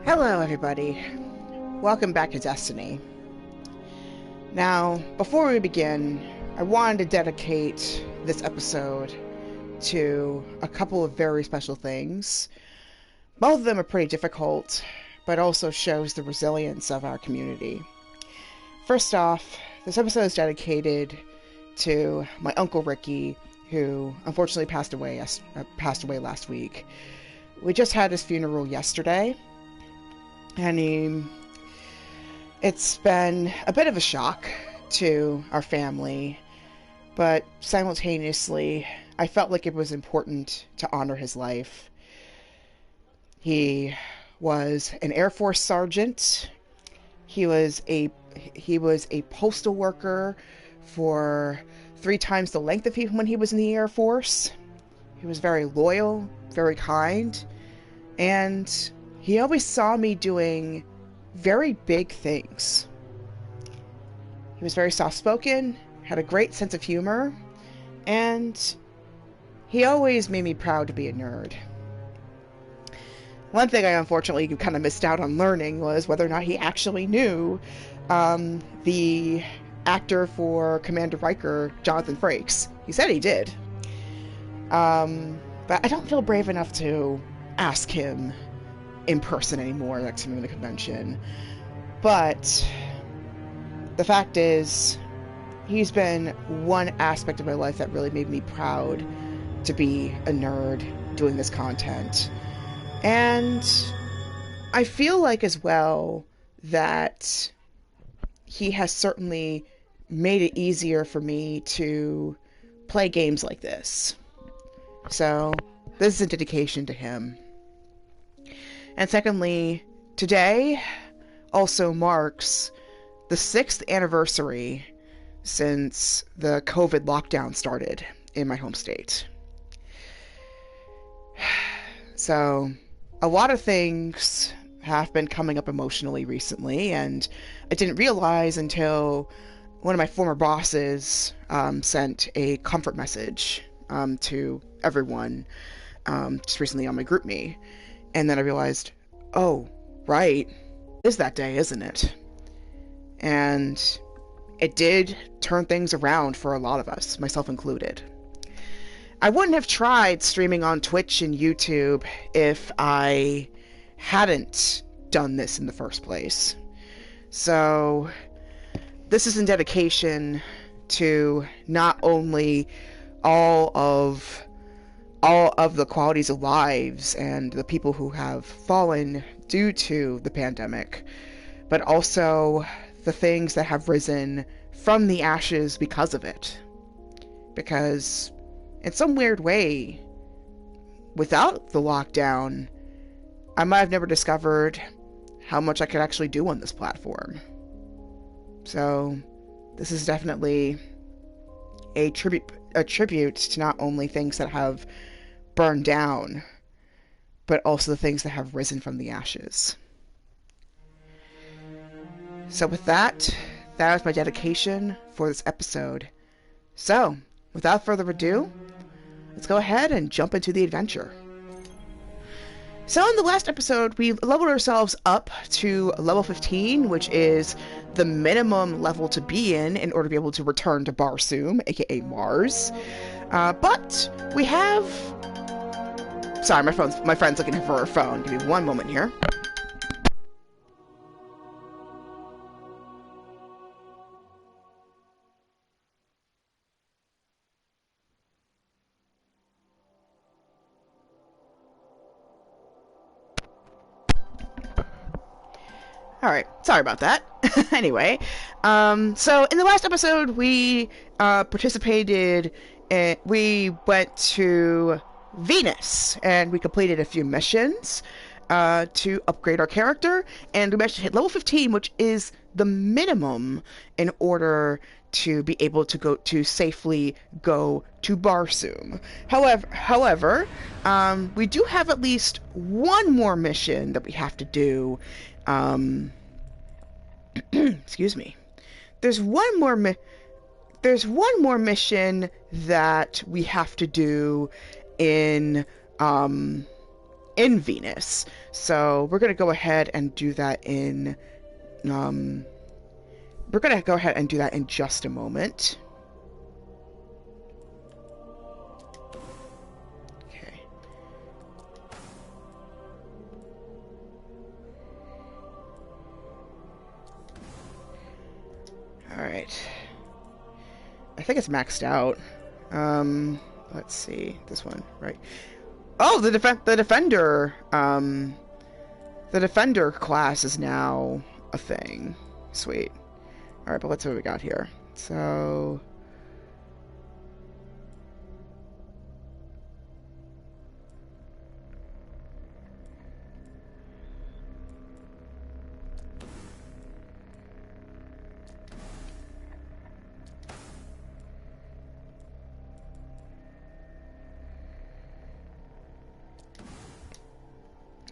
Hello, everybody. Welcome back to Destiny. Now, before we begin, I wanted to dedicate this episode to a couple of very special things. Both of them are pretty difficult, but also shows the resilience of our community. First off, this episode is dedicated to my Uncle Ricky, who unfortunately passed away last week. We just had his funeral yesterday, and it's been a bit of a shock to our family, but simultaneously, I felt like it was important to honor his life. He was an Air Force sergeant. He was a postal worker for 3 times the length of him when he was in the Air Force. He was very loyal, very kind, and he always saw me doing very big things. He was very soft-spoken, had a great sense of humor, and he always made me proud to be a nerd. One thing I unfortunately kind of missed out on learning was whether or not he actually knew the actor for Commander Riker, Jonathan Frakes. He said he did. But I don't feel brave enough to ask him in person anymore next time I'm in the convention. But the fact is, he's been one aspect of my life that really made me proud to be a nerd doing this content. And I feel like as well that he has certainly made it easier for me to play games like this. So this is a dedication to him. And secondly, today also marks the 6th anniversary since the COVID lockdown started in my home state. So a lot of things have been coming up emotionally recently, and I didn't realize until one of my former bosses sent a comfort message to everyone just recently on my GroupMe. And then I realized, oh, right, it's that day, isn't it? And it did turn things around for a lot of us, myself included. I wouldn't have tried streaming on Twitch and YouTube if I hadn't done this in the first place. So this is in dedication to not only all of the qualities of lives and the people who have fallen due to the pandemic, but also the things that have risen from the ashes because of it. Because in some weird way, without the lockdown, I might have never discovered how much I could actually do on this platform. So this is definitely a tribute to not only things that have burned down, but also the things that have risen from the ashes. So with that is my dedication for this episode. So, without further ado, let's go ahead and jump into the adventure. So in the last episode, we leveled ourselves up to level 15, which is the minimum level to be in order to be able to return to Barsoom, aka Mars. But we have... Sorry, my friend's looking for her phone. Give me one moment here. Alright, sorry about that. Anyway, so in the last episode, we we went to Venus, and we completed a few missions to upgrade our character, and we managed to hit level 15, which is the minimum in order to be able to safely go to Barsoom. However, we do have at least one more mission that we have to do. Excuse me. There's one more mission that we have to do in in Venus. So we're going to go ahead and do that in we're going to go ahead and do that in just a moment. Okay. All right. I think it's maxed out. Let's see. This one, right? Oh, the defender. The defender class is now a thing. Sweet. All right, but let's see what we got here. So.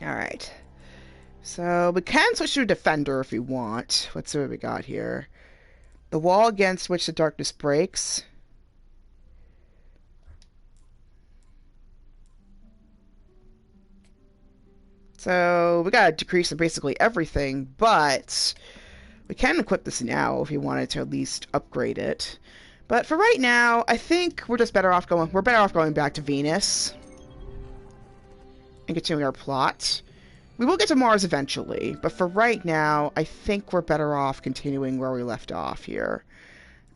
Alright. So we can switch to a defender if we want. Let's see what we got here. The wall against which the darkness breaks. So we got a decrease in basically everything, but we can equip this now if we wanted to at least upgrade it. But for right now, I think we're better off going back to Venus and continuing our plot. We will get to Mars eventually, but for right now, I think we're better off continuing where we left off here.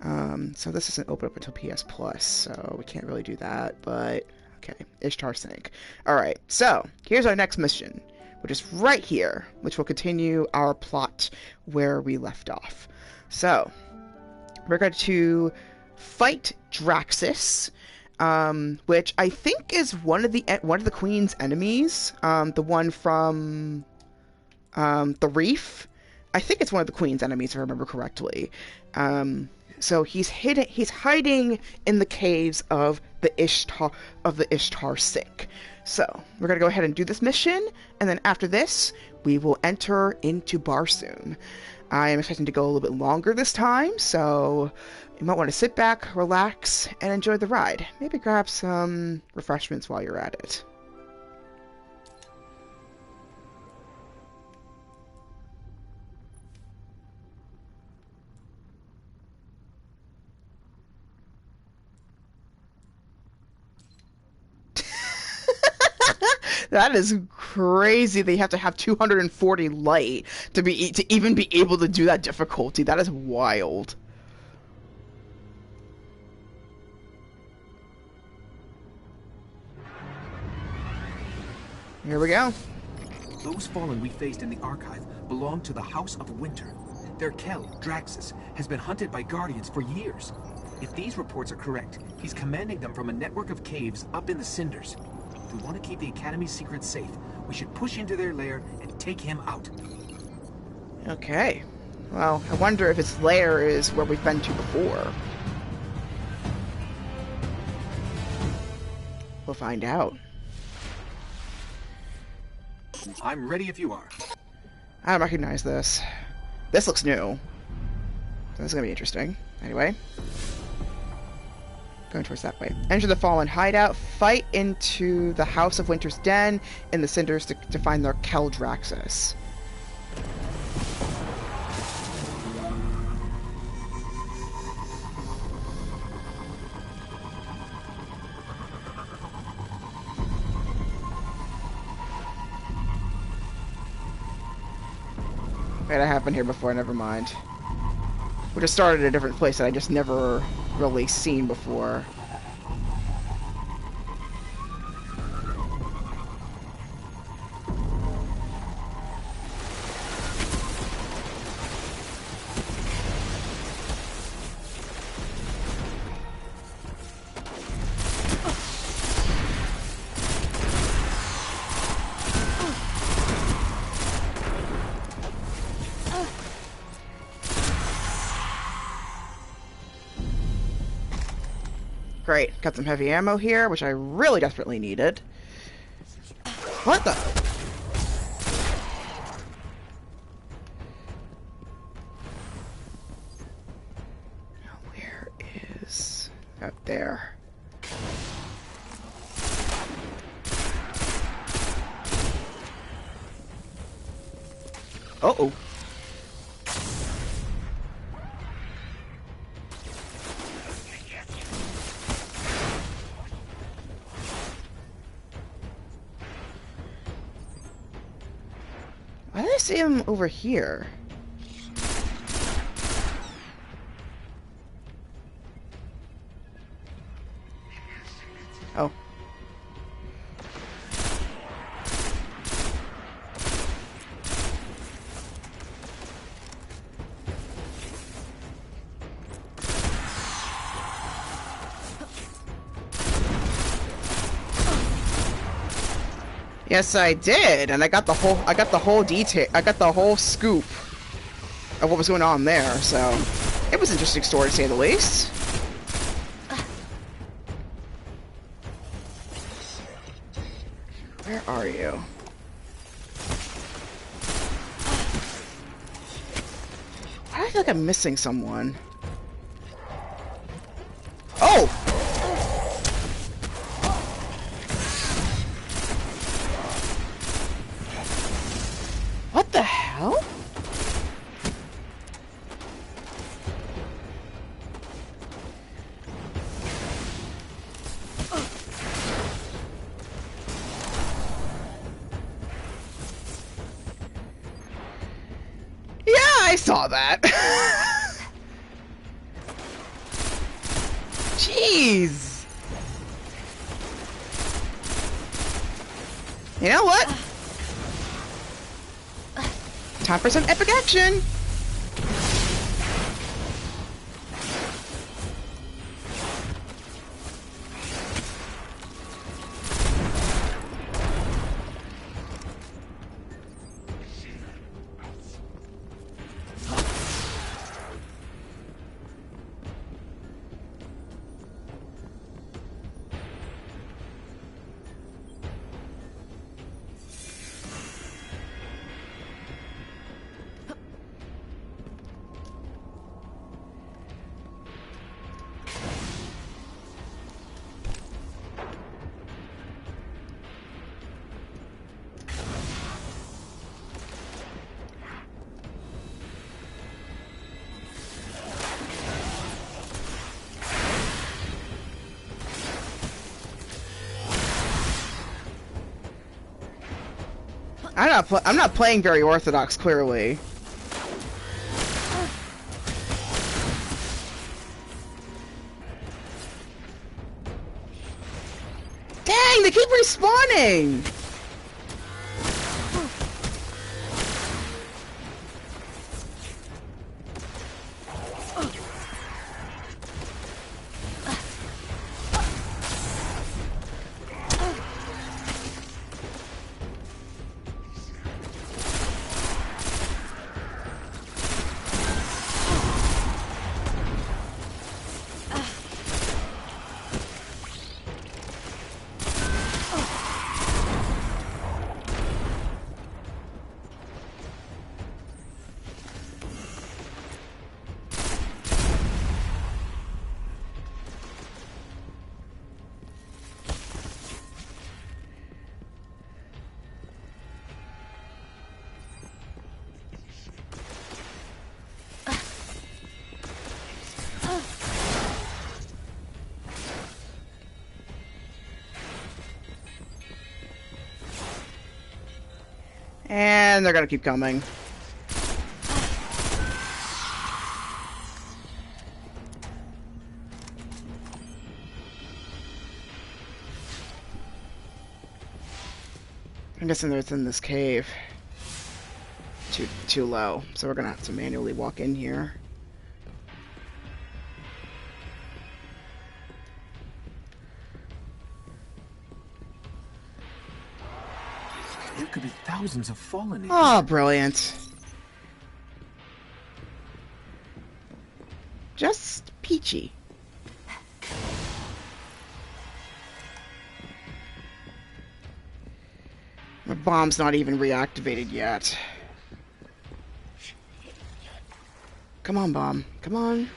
So this isn't open up until PS Plus, so we can't really do that, but okay, Ishtar Sink. Alright, so here's our next mission, which is right here, which will continue our plot where we left off. So, we're going to fight Draxus, which I think is one of the Queen's enemies. The one from the Reef. I think it's one of the Queen's enemies, if I remember correctly. So he's hiding in the caves of the Ishtar Sink. So we're gonna go ahead and do this mission, and then after this, we will enter into Barsoom. I am expecting to go a little bit longer this time, so you might want to sit back, relax, and enjoy the ride. Maybe grab some refreshments while you're at it. That is crazy. They have to have 240 light to even be able to do that difficulty. That is wild. Here we go. Those fallen we faced in the archive belong to the House of Winter. Their Kel, Draxus, has been hunted by Guardians for years. If these reports are correct, he's commanding them from a network of caves up in the Cinders. If we want to keep the Academy's secrets safe, we should push into their lair and take him out. Okay. Well, I wonder if his lair is where we've been to before. We'll find out. I'm ready if you are. I don't recognize this. This looks new. So this is gonna be interesting. Anyway. Going towards that way. Enter the Fallen hideout. Fight into the House of Winter's Den in the Cinders to find their Kel Draxus. Wait, I have been here before, never mind. We just started at a different place that I just never really seen before. Great, got some heavy ammo here, which I really desperately needed. What the? Where is... Up there. Uh-oh. Why did I see him over here? Oh. Yes, I did, and I got the whole detail. I got the whole scoop of what was going on there. So it was an interesting story, to say the least. Where are you? Why do I feel like I'm missing someone? Oh! What the hell? Yeah, I saw that. Jeez. You know what? Time for some epic action! I'm not playing very orthodox, clearly. Dang, they keep respawning! And they're gonna keep coming. I'm guessing it's in this cave. Too low, so we're gonna have to manually walk in here. There could be thousands of fallen in Oh, here. brilliant. Just peachy. My bomb's not even reactivated yet. Come on, bomb. Come on.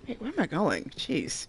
Hey, where am I going? Jeez.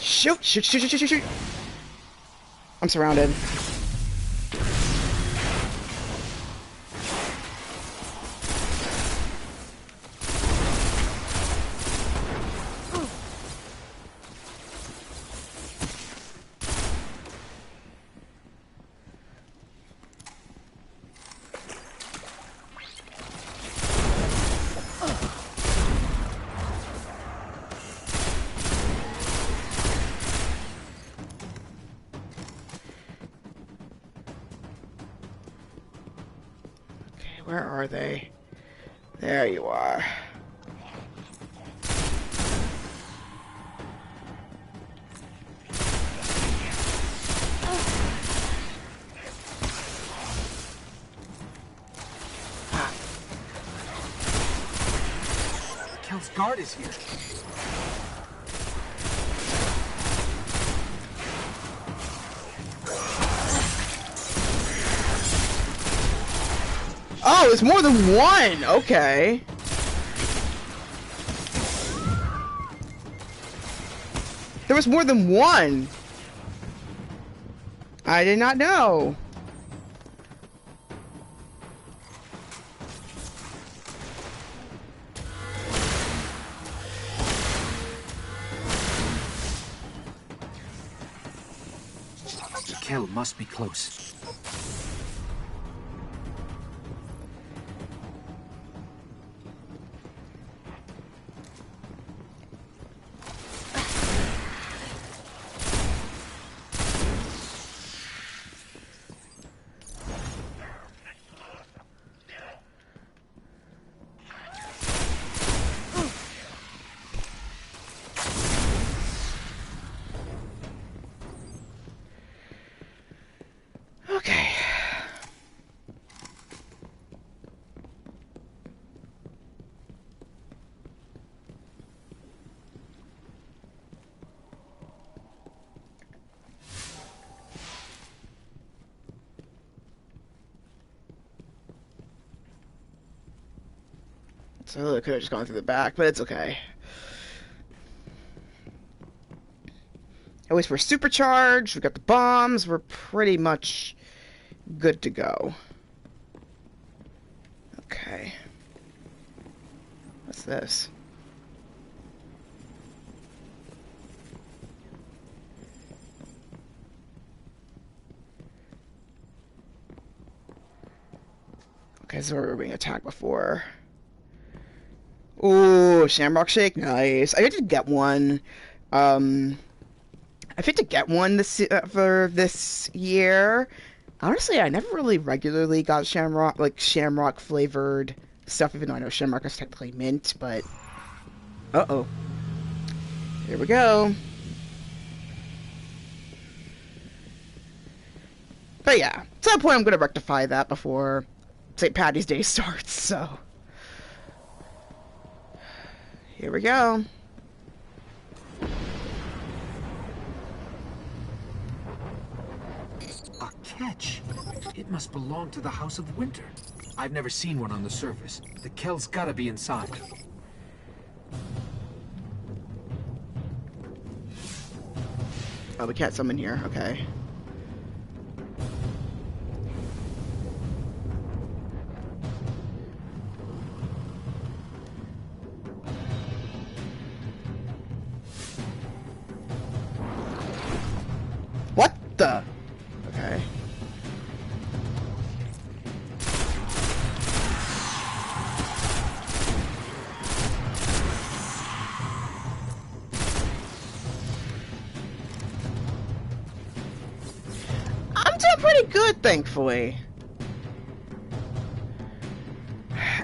Shoot! Shoot! Shoot! Shoot! Shoot! Shoot! I'm surrounded. Where are they? There you are. Kel's guard is here. Oh, it's more than one! Okay. There was more than one! I did not know. Kel must be close. Okay. So I could have just gone through the back, but it's okay. At least we're supercharged, we got the bombs, we're pretty much good to go. Okay. What's this? Okay, so we were being attacked before. Ooh, Shamrock Shake, nice. I did get one. I think to get one for this year. Honestly, I never really regularly got shamrock flavored stuff, even though I know Shamrock is technically mint, but... Uh-oh. Here we go. But yeah, at some point I'm going to rectify that before St. Patty's Day starts, so... Here we go. A catch. It must belong to the House of Winter. I've never seen one on the surface. The Kel's gotta be inside. Oh, we can't summon here. Okay. pretty good, thankfully.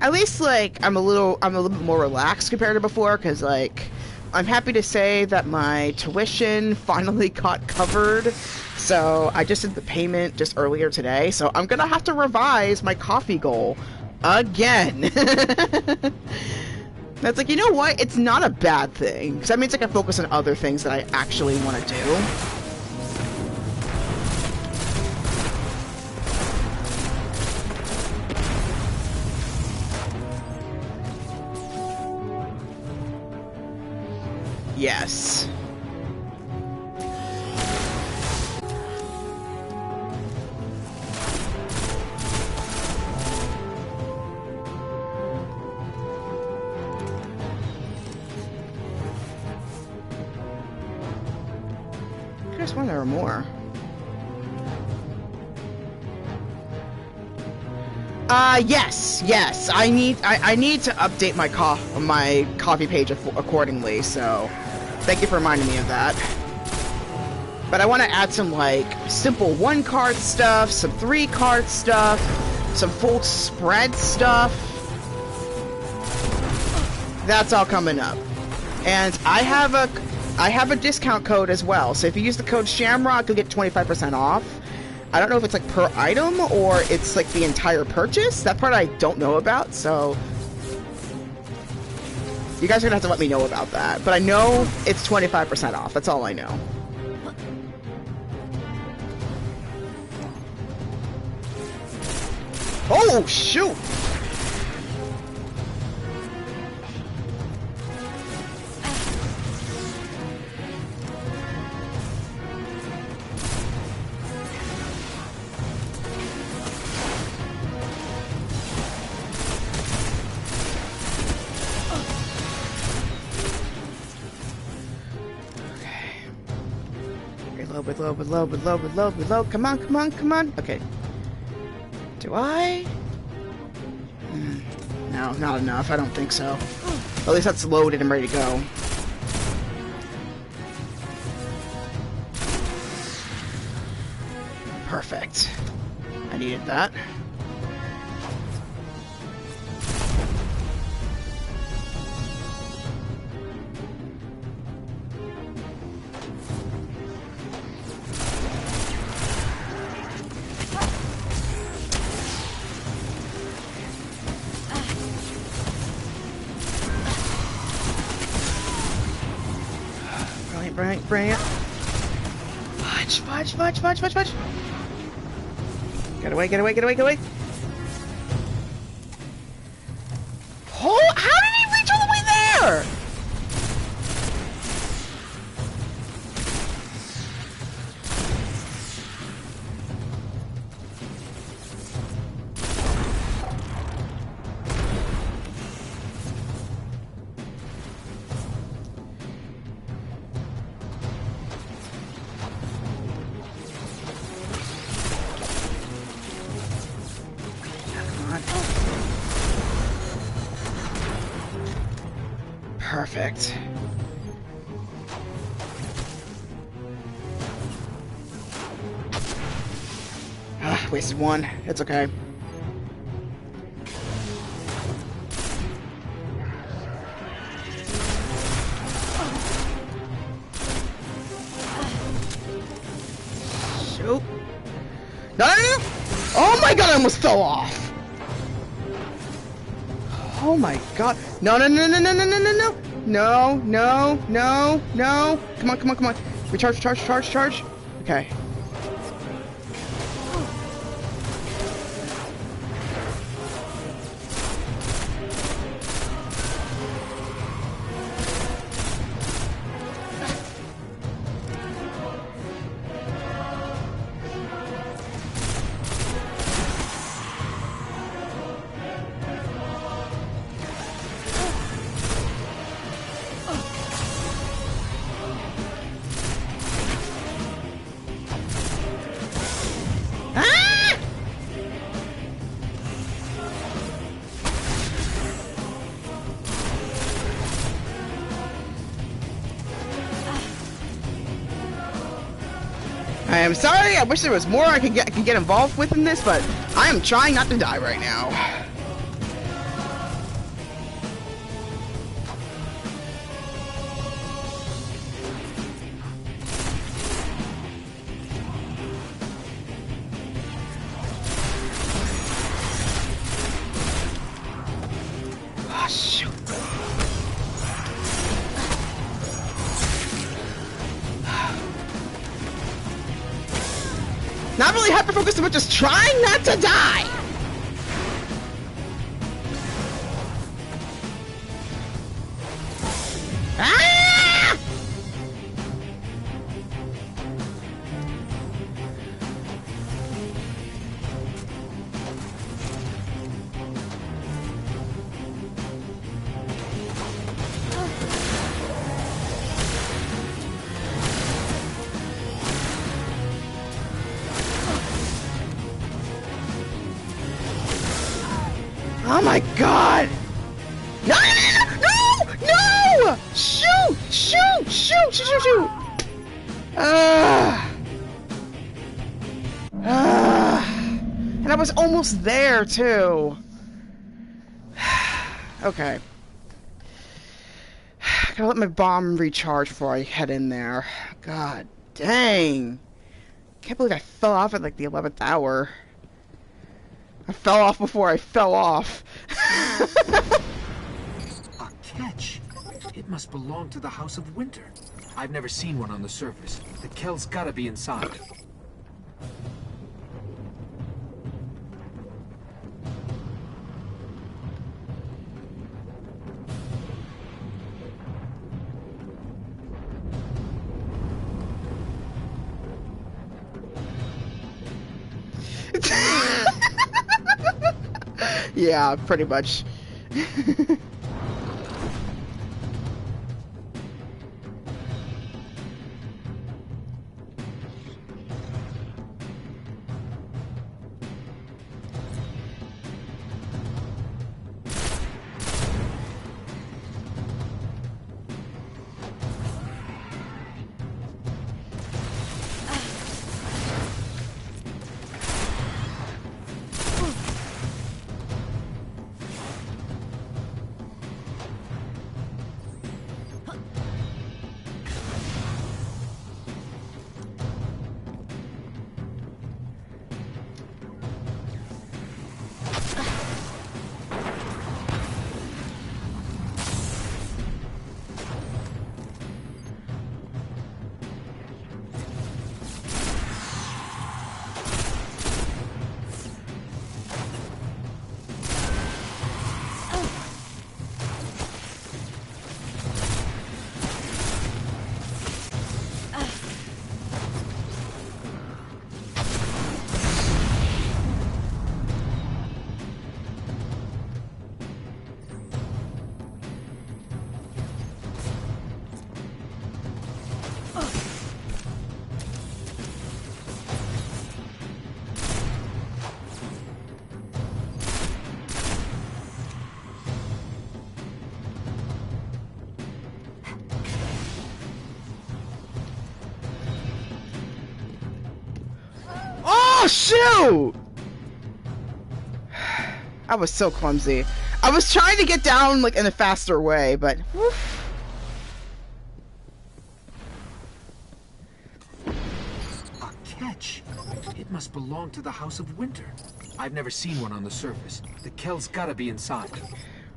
At least, like, I'm a little bit more relaxed compared to before, because, like, I'm happy to say that my tuition finally got covered. So I just did the payment just earlier today, so I'm gonna have to revise my coffee goal again. That's like, you know what? It's not a bad thing, because that means I can focus on other things that I actually want to do. Yes. I just wonder there were more. Yes. I need to update my coffee page accordingly, so thank you for reminding me of that. But I want to add some, like, simple 1-card stuff, some 3-card stuff, some full spread stuff. That's all coming up. And I have a discount code as well, so if you use the code Shamrock, you'll get 25% off. I don't know if it's like per item or it's like the entire purchase. That part I don't know about, so you guys are gonna have to let me know about that. But I know it's 25% off. That's all I know. Oh, shoot! Reload. Come on. Okay. Do I? No, not enough. I don't think so. At least that's loaded and ready to go. Perfect. I needed that. Bring it. Fudge. Get away. Oh, how did he reach all the way there? Perfect. Wasted one. It's okay. Shoot. No! Oh my god, I almost fell off! Oh my god. No. Come on. Recharge. Okay. I am sorry. I wish there was more I could get involved with in this, but I am trying not to die right now. Oh, shoot. Not really hyper-focused, but just trying not to die! Ah! Oh my god! No! No! No! Shoot! Shoot! Shoot! Shoot! Shoot! Shoot! And I was almost there too. Okay. Gotta let my bomb recharge before I head in there. God dang. Can't believe I fell off at like the 11th hour. I fell off before I fell off. A catch. It must belong to the House of Winter. I've never seen one on the surface. The Kell's gotta be inside. Yeah, pretty much. Oh, shoot! I was so clumsy. I was trying to get down, like, in a faster way, but... Woof. A catch. It must belong to the House of Winter. I've never seen one on the surface. The Kell's gotta be inside.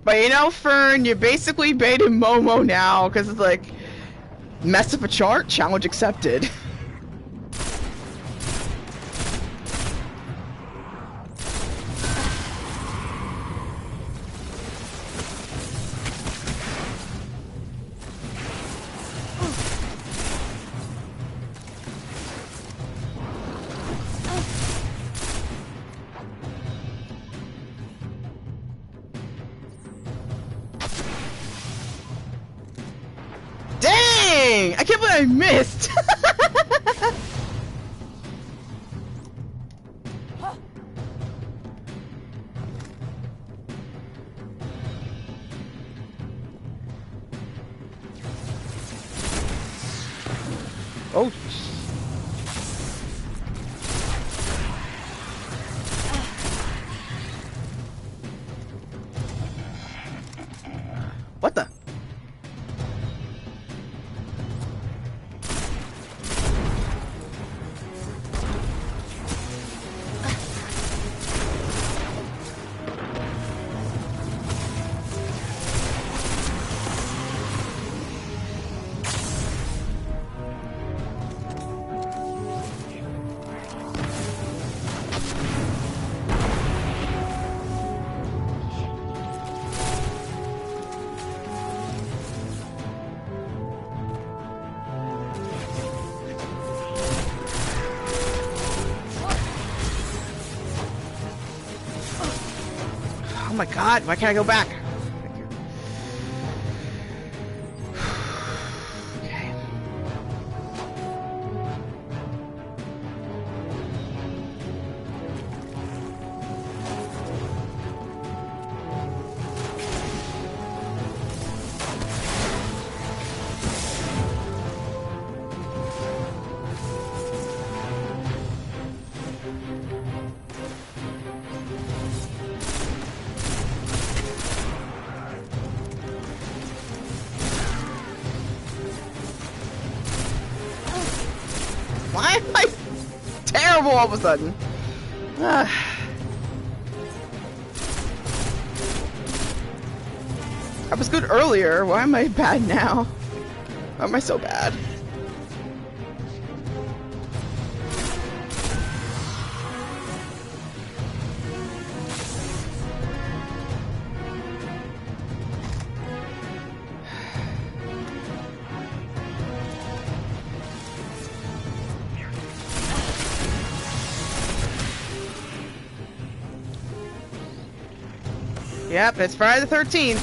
But you know, Fern, you're basically baiting Momo now, because it's like... Mess up a chart? Challenge accepted. Dang! I can't believe I missed! Oh. my god, why can't I go back? Thank you. Okay. Why am I terrible all of a sudden? I was good earlier. Why am I bad now? Why am I so bad? Yep, it's Friday the 13th.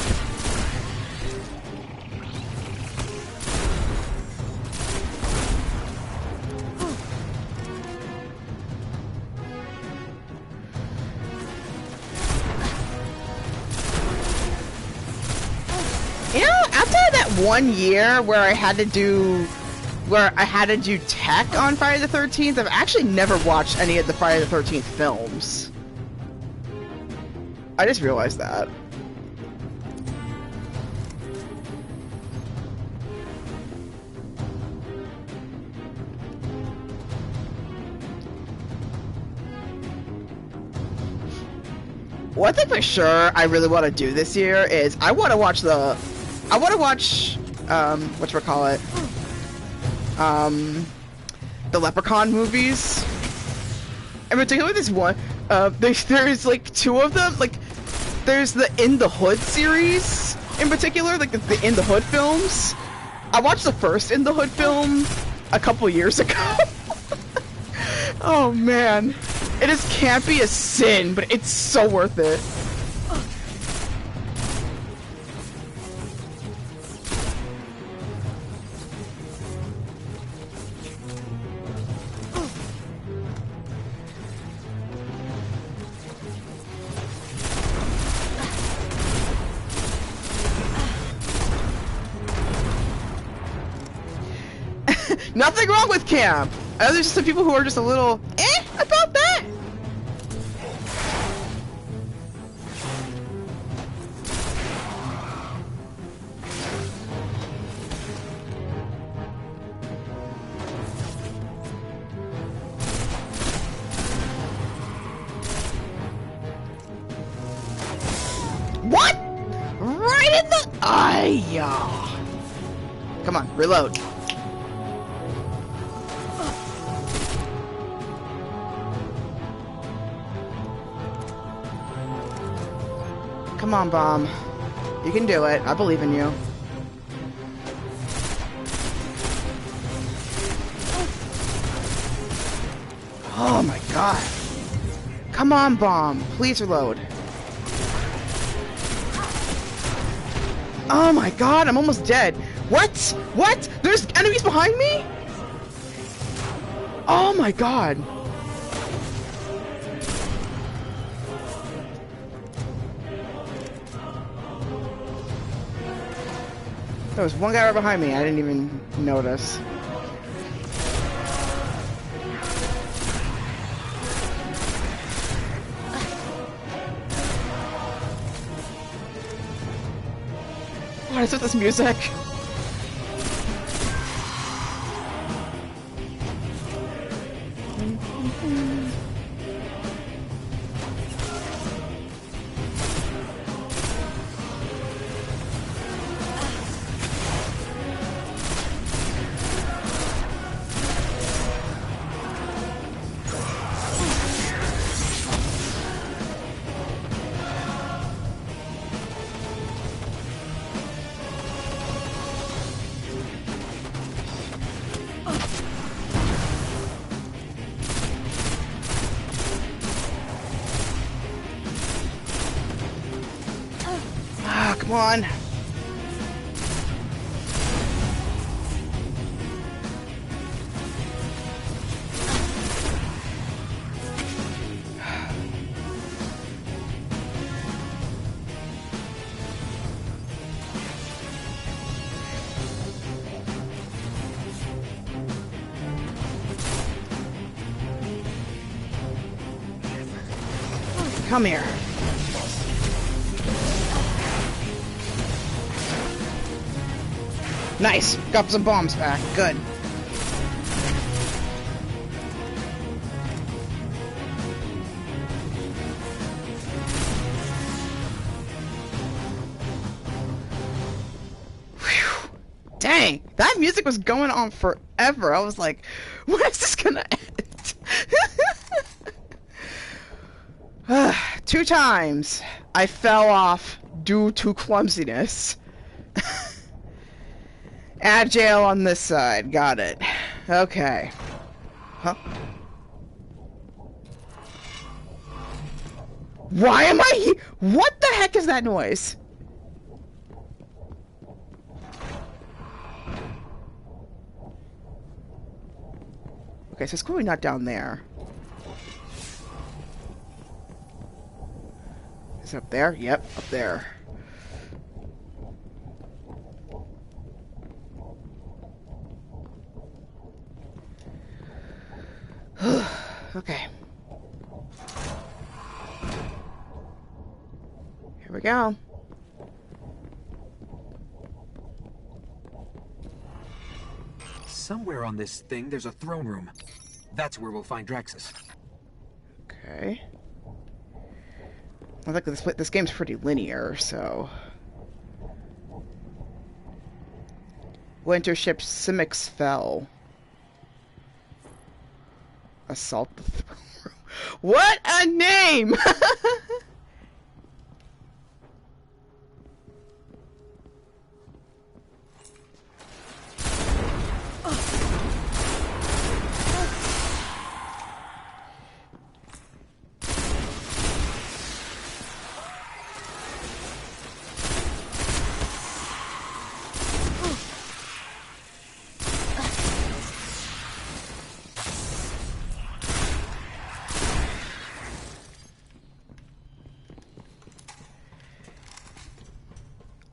You know, after that 1 year where I had to do tech on Friday the 13th, I've actually never watched any of the Friday the 13th films. I just realized that. One thing for sure I really want to do this year is I want to watch whatchamacallit, the Leprechaun movies. In particular, this one, there's like two of them, like, there's the In the Hood series, in particular, like the In the Hood films. I watched the first In the Hood film a couple years ago. Oh man. It is campy as sin, but it's so worth it. Nothing wrong with camp. There's just some people who are just a little about that. What? Right in the eye. Come on, reload. Come on, Bomb. You can do it. I believe in you. Oh my god. Come on, Bomb. Please reload. Oh my god, I'm almost dead. What? What? There's enemies behind me? Oh my god. There was one guy right behind me. I didn't even notice. What is with this music? on. Come here. Nice. Got some bombs back. Good. Whew. Dang. That music was going on forever. I was like, when is this gonna end? 2 times I fell off due to clumsiness. Agile on this side. Got it. Okay. Huh? Why am I here? What the heck is that noise? Okay, so it's clearly not down there. Is it up there? Yep, up there. Okay. Here we go. Somewhere on this thing, there's a throne room. That's where we'll find Draxus. Okay. I think this game's pretty linear, so... Winter ship Simics fell. Assault the throne room. What a name!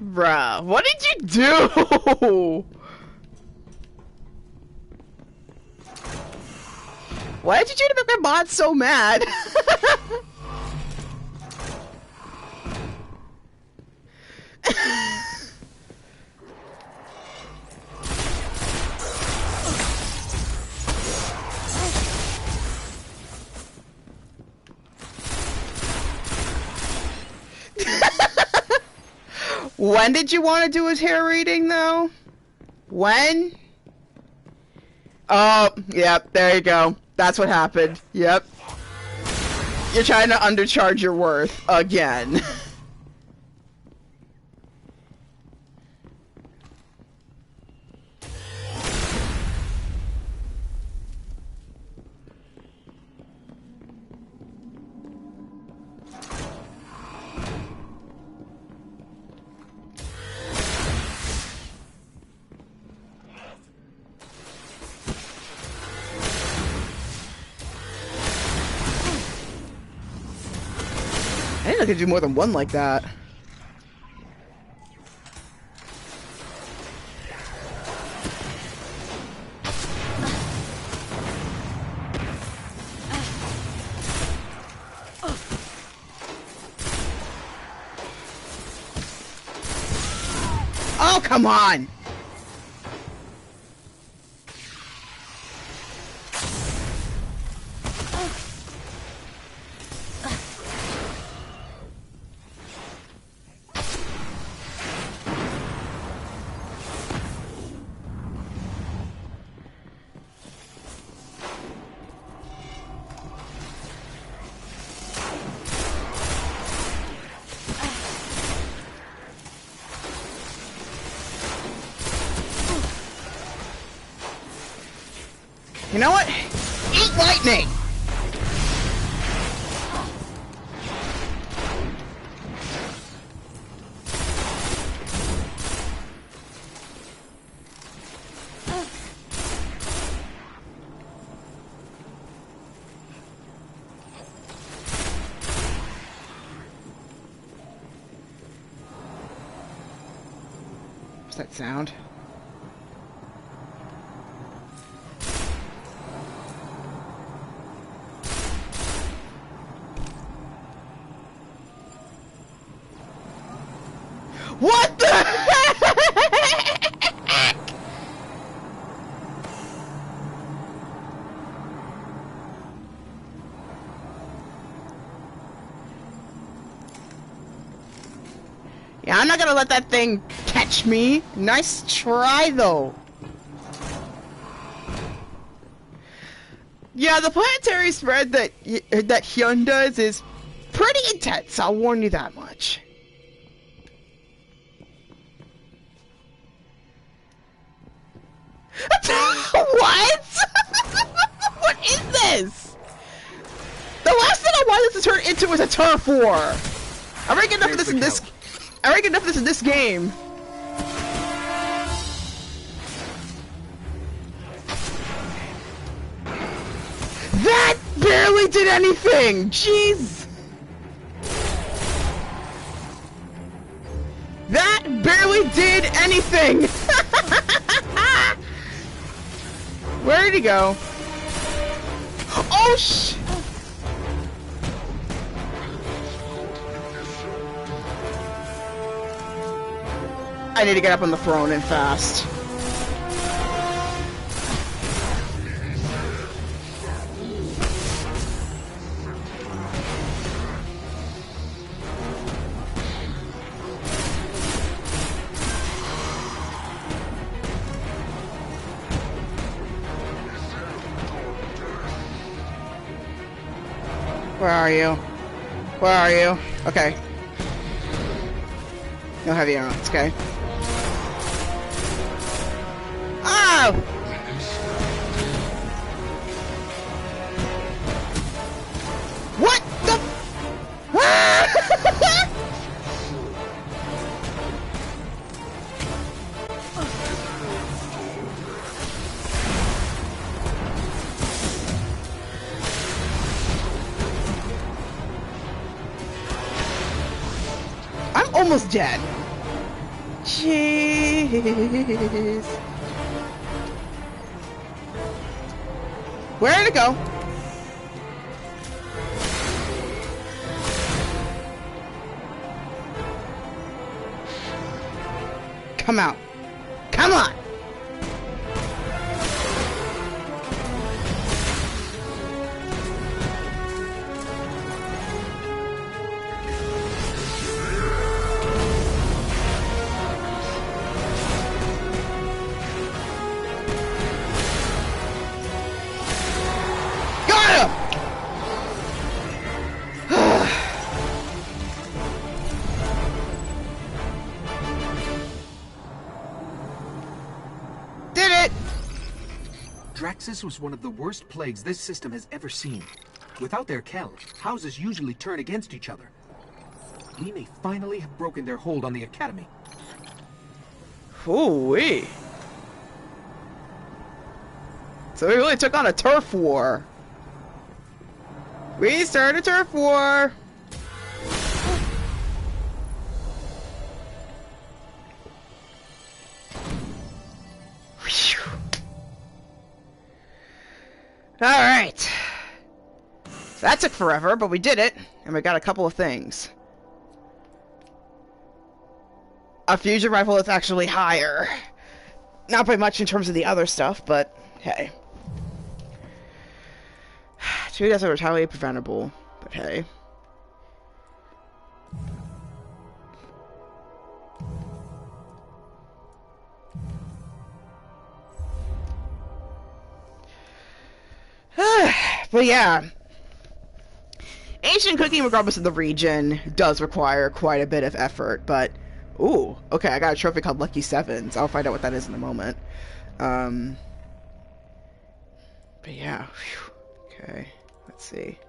Bruh, what did you do? Why did you do to make my mod so mad? When did you want to do his hair reading, though? When? Oh, yep, there you go. That's what happened. Yep. You're trying to undercharge your worth again. I didn't know I could do more than one like that. Oh, come on! You know what? Eat lightning! What's that sound? What the heck? Yeah, I'm not gonna let that thing catch me. Nice try, though. Yeah, the planetary spread that Hyun does is pretty intense. I'll warn you that much. What? What is this? The last thing I wanted this to turn into was a turf war. I already get enough of this in this. I already get enough of this in this game. That barely did anything. Jeez. That barely did anything. Where did he go? Oh, sh... I need to get up on the throne and fast. Where are you? Where are you? Okay. No heavy arrow. It's okay. Oh! What the? I'm almost dead. Jeez. Where did it go? Come out. Come on! Draxus was one of the worst plagues this system has ever seen. Without their Kell, houses usually turn against each other. We may finally have broken their hold on the Academy. Ooh-wee. So we really took on a turf war. We started a turf war. Alright. So that took forever, but we did it, and we got a couple of things. A fusion rifle is actually higher. Not by much in terms of the other stuff, but hey. 2 deaths are entirely preventable, but hey. But yeah, ancient cooking, regardless of the region, does require quite a bit of effort. But ooh, okay, I got a trophy called Lucky Sevens. I'll find out what that is in a moment. But yeah, whew. Okay, let's see.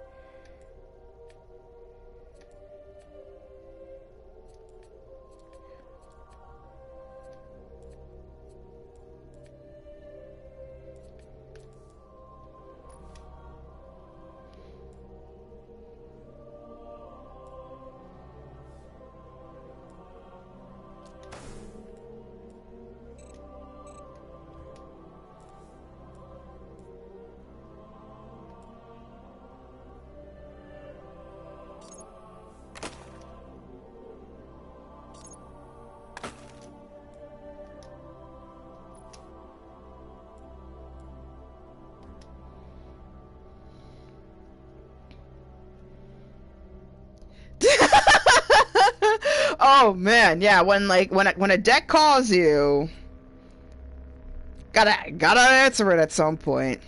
Oh man, yeah. When a deck calls you, gotta answer it at some point.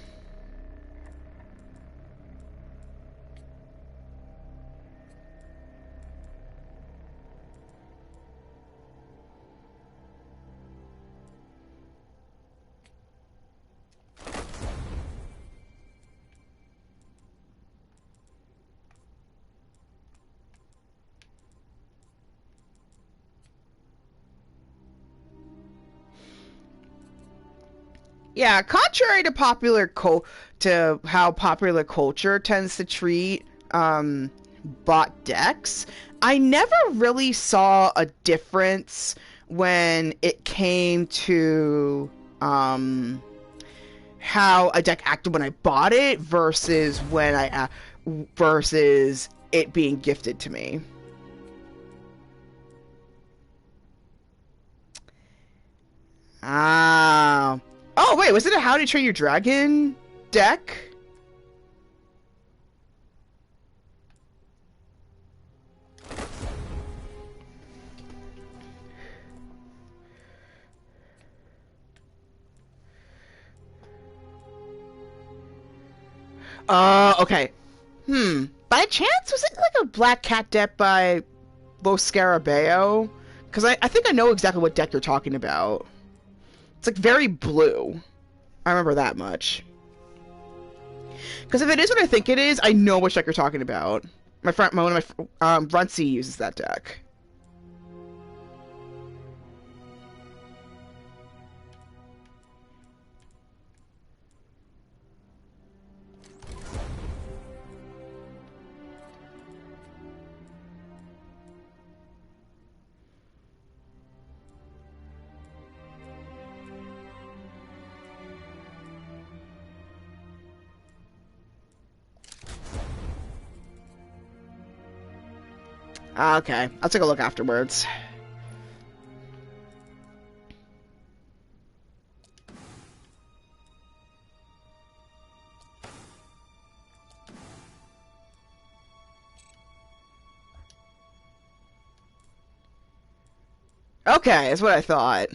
Yeah, contrary to how popular culture tends to treat bot decks, I never really saw a difference when it came to how a deck acted when I bought it versus versus it being gifted to me. Ah. Oh, wait, was it a How to Train Your Dragon deck? Okay. By chance, was it like a Black Cat deck by Los Scarabeo? Because I think I know exactly what deck you're talking about. It's like very blue. I remember that much. Because if it is what I think it is, I know which deck you're talking about. One of my Runcie uses that deck. Okay, I'll take a look afterwards. Okay, that's what I thought.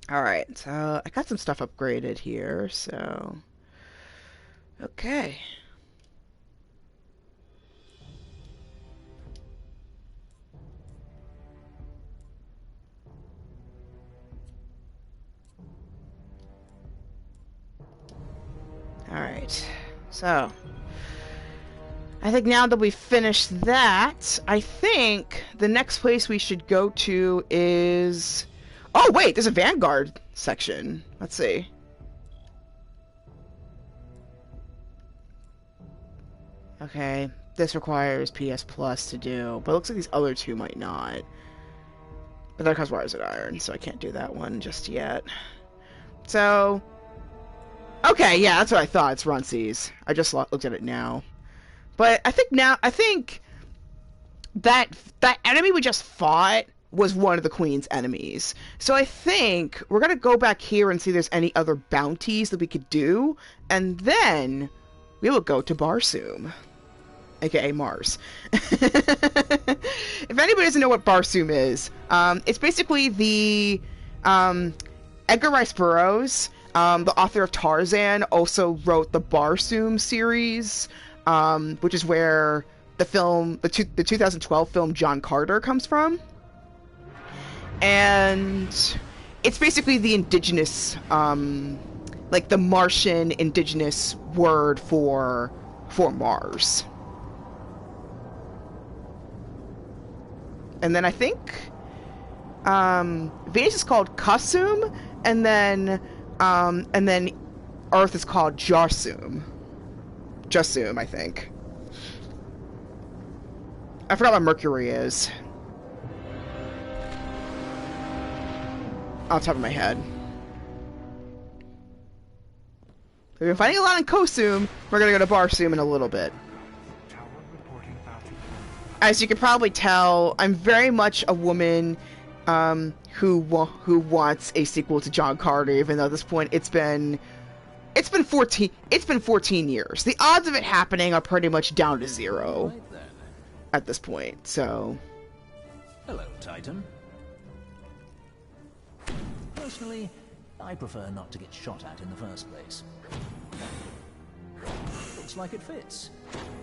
Alright, so I got some stuff upgraded here, so... Okay. Alright, so... I think now that we've finished that, I think the next place we should go to is... Oh, wait, there's a Vanguard section. Let's see. Okay, this requires PS Plus to do, but it looks like these other two might not. But that costs wires and iron, so I can't do that one just yet. So... Okay, yeah, that's what I thought. It's Runcie's. I just looked at it now. But I think that enemy we just fought was one of the Queen's enemies. So I think we're gonna go back here and see if there's any other bounties that we could do, and then we will go to Barsoom, aka Mars. If anybody doesn't know what Barsoom is, it's basically the Edgar Rice Burroughs, the author of Tarzan, also wrote the Barsoom series, which is where the 2012 film John Carter comes from. And it's basically the indigenous, like the Martian indigenous word for Mars. And then I think Venus is called Kasum, and then Earth is called Jarsum. Jasum, I think. I forgot what Mercury is. Off the top of my head. We've been fighting a lot in Kosum. We're gonna go to Barsoom in a little bit. as you can probably tell, I'm very much a woman who wants a sequel to John Carter, even though at this point it's been 14 years. The odds of it happening are pretty much down to zero Right then. at this point. So, Hello, Titan. Personally, I prefer not to get shot at in the first place. Looks like it fits,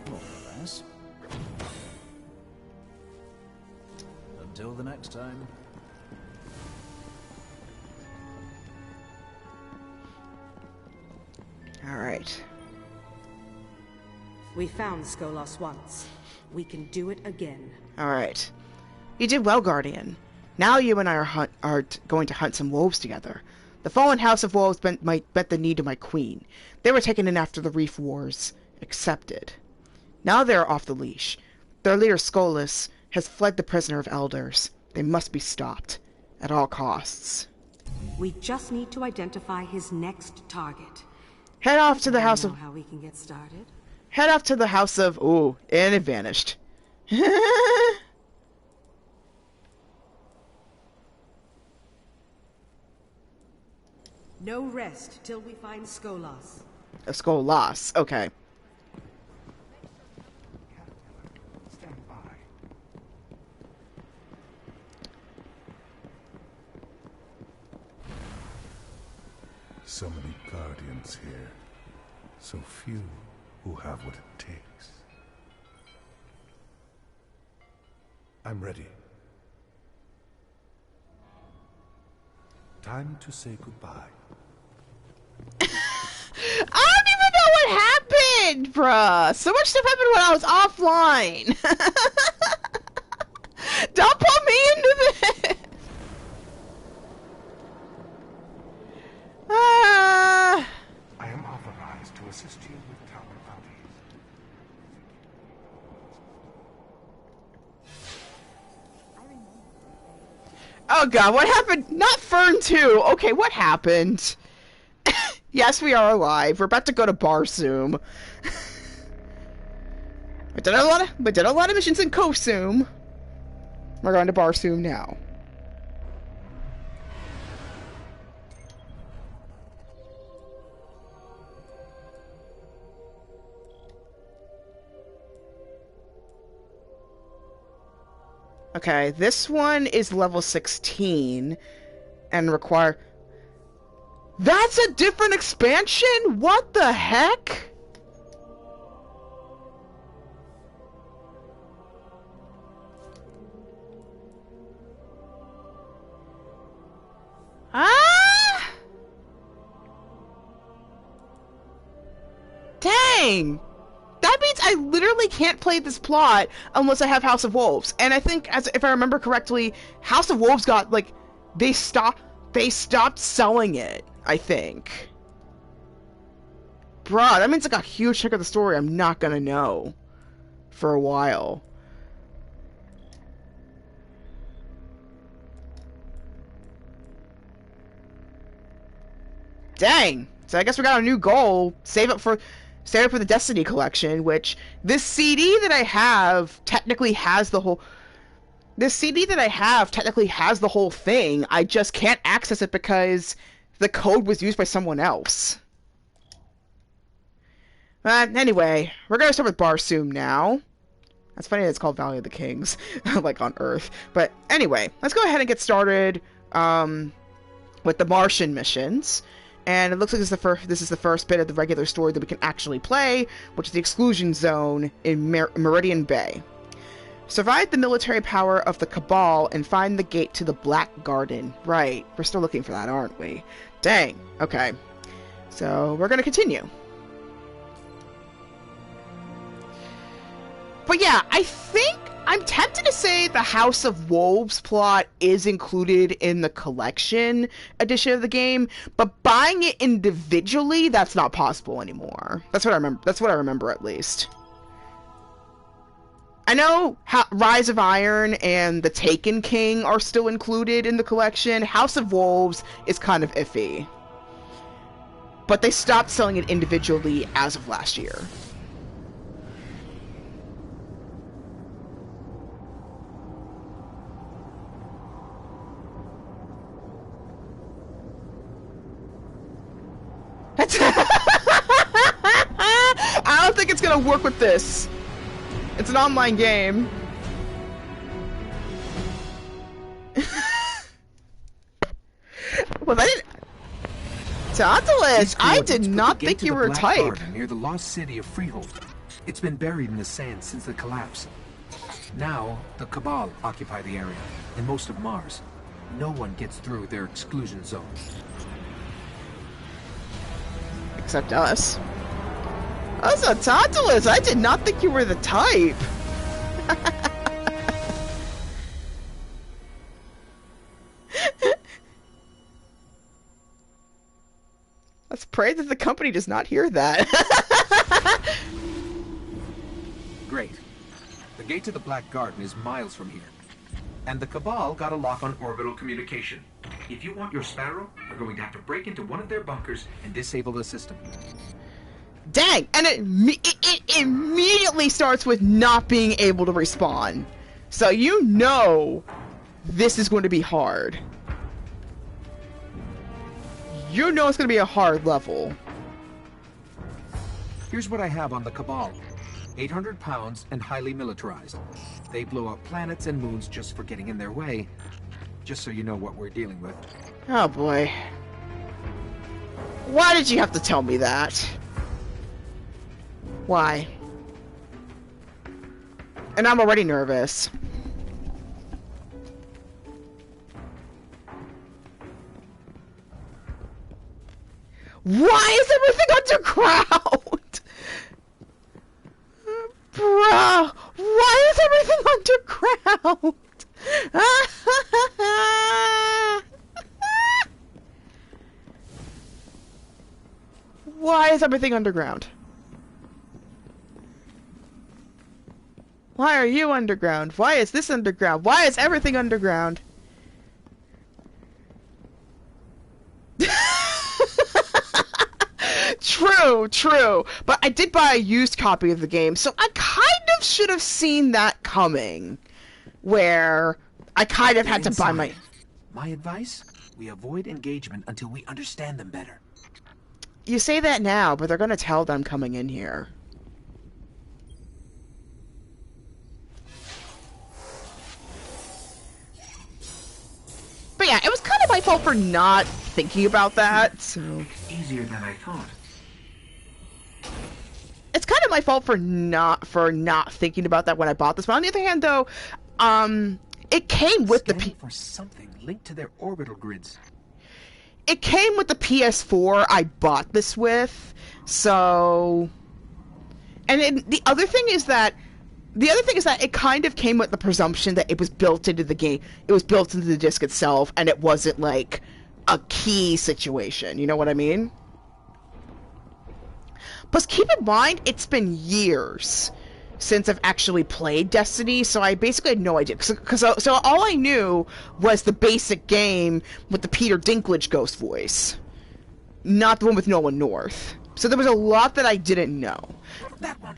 more or less. Until the next time. all right. We found Skolas once. We can do it again. All right. You did well, Guardian. Now you and I are going to hunt some wolves together. The fallen House of Wolves bent the knee to my queen. They were taken in after the Reef Wars. Accepted. Now they are off the leash. Their leader, Skolas, has fled the prisoner of elders. They must be stopped. At all costs. We just need to identify his next target. Head off to the I House know of... how we can get started. Head off to the House of... Ooh, and it vanished. No rest till we find Skolas. A skull loss. Okay. Stand by. So many guardians here. So few who have what it takes. I'm ready. Time to say goodbye. I don't even know what happened, bruh. So much stuff happened when I was offline. Don't put me into this. I am authorized to assist you with tower bounties. Oh god, what happened? Not Fern 2. Okay, what happened? Yes, we are alive. We're about to go to Barsoom. We did a lot of missions in Kosum. We're going to Barsoom now. Okay, this one is level 16 and require... That's a different expansion? What the heck? Ah! Dang! That means I literally can't play this plot unless I have House of Wolves. And I think, if I remember correctly, House of Wolves got, like, they stopped selling it, I think. Bruh, that means like a huge chunk of the story I'm not gonna know for a while. Dang! So I guess we got a new goal. Save up for the Destiny Collection, which this CD that I have technically has the whole... This CD that I have technically has the whole thing. I just can't access it because the code was used by someone else. Anyway, we're gonna start with Barsoom now. That's funny that it's called Valley of the Kings, like on Earth. But anyway, let's go ahead and get started with the Martian missions. And it looks like this is the first bit of the regular story that we can actually play, which is the Exclusion Zone in Meridian Bay. Survive the military power of the Cabal and find the gate to the Black Garden. Right, we're still looking for that, aren't we? Dang, okay. So, we're gonna continue. But yeah, I think I'm tempted to say the House of Wolves plot is included in the collection edition of the game, but buying it individually, that's not possible anymore. That's what I remember. That's what I remember, at least. I know Rise of Iron and the Taken King are still included in the collection. House of Wolves is kind of iffy, but they stopped selling it individually as of last year. gonna work with this. It's an online game. Well, I didn't... Tantalus, I did not think you were a type. Near the lost city of Freehold. It's been buried in the sand since the collapse. Now, the Cabal occupy the area, and most of Mars. No one gets through their exclusion zone. Except us. That's a Tantalus! I did not think you were the type! Let's pray that the company does not hear that. Great. The gate to the Black Garden is miles from here. And the Cabal got a lock on orbital communication. If you want your Sparrow, we're going to have to break into one of their bunkers and disable the system. Dang! And it immediately starts with not being able to respawn. So you know this is going to be hard. You know it's going to be a hard level. Here's what I have on the Cabal. 800 pounds and highly militarized. They blow up planets and moons just for getting in their way. Just so you know what we're dealing with. Oh boy. Why did you have to tell me that? Why? And I'm already nervous. Why is everything underground? Bruh, why is everything underground? Why is everything underground? Why are you underground? Why is this underground? Why is everything underground? True, true. But I did buy a used copy of the game, so I kind of should have seen that coming. Where I kind of had to buy my... My advice? We avoid engagement until we understand them better. You say that now, but they're gonna tell that I'm coming in here. But yeah, it was kind of my fault for not thinking about that, so... Easier than I thought. It's kind of my fault for not thinking about that when I bought this. But on the other hand, though, it came with the for something linked to their orbital grids. It came with the PS4 I bought this with, so... And the other thing is that it kind of came with the presumption that it was built into the game. It was built into the disc itself, and it wasn't, like, a key situation. You know what I mean? Plus, keep in mind, it's been years since I've actually played Destiny, so I basically had no idea. So all I knew was the basic game with the Peter Dinklage ghost voice. Not the one with Nolan North. So there was a lot that I didn't know. That one.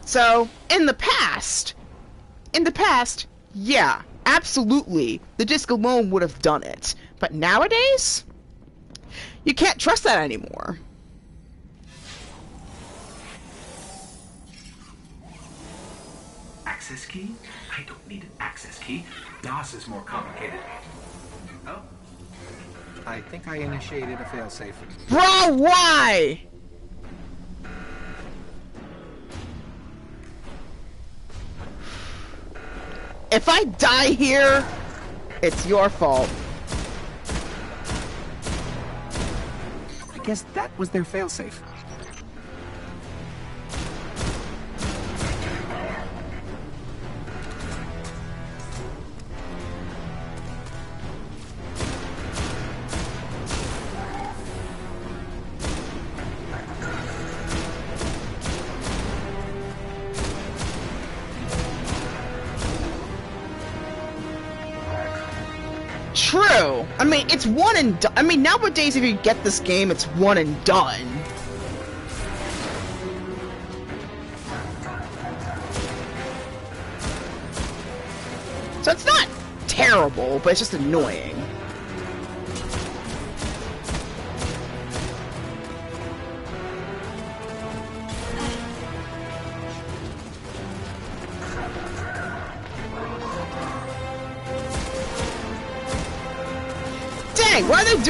So, in the past, yeah, absolutely, the disc alone would have done it. But nowadays, you can't trust that anymore. Access key? I don't need an access key. DOS is more complicated. Oh. I think I initiated a failsafe. Bro, why? If I die here, it's your fault. I guess that was their failsafe. True. I mean, it's one and done. I mean, nowadays, if you get this game, it's one and done. So it's not terrible, but it's just annoying. Dang! Why are they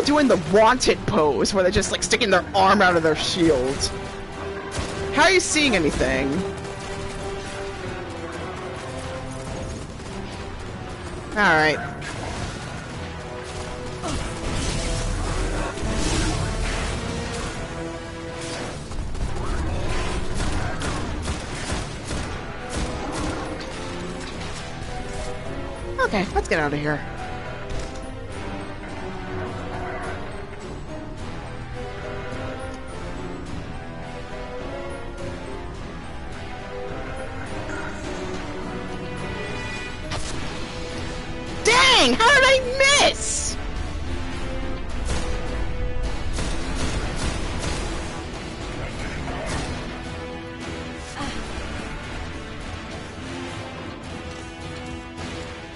doing the wanted pose where they're just like sticking their arm out of their shield? How are you seeing anything? Alright. Okay, let's get out of here. Dang! How did I miss?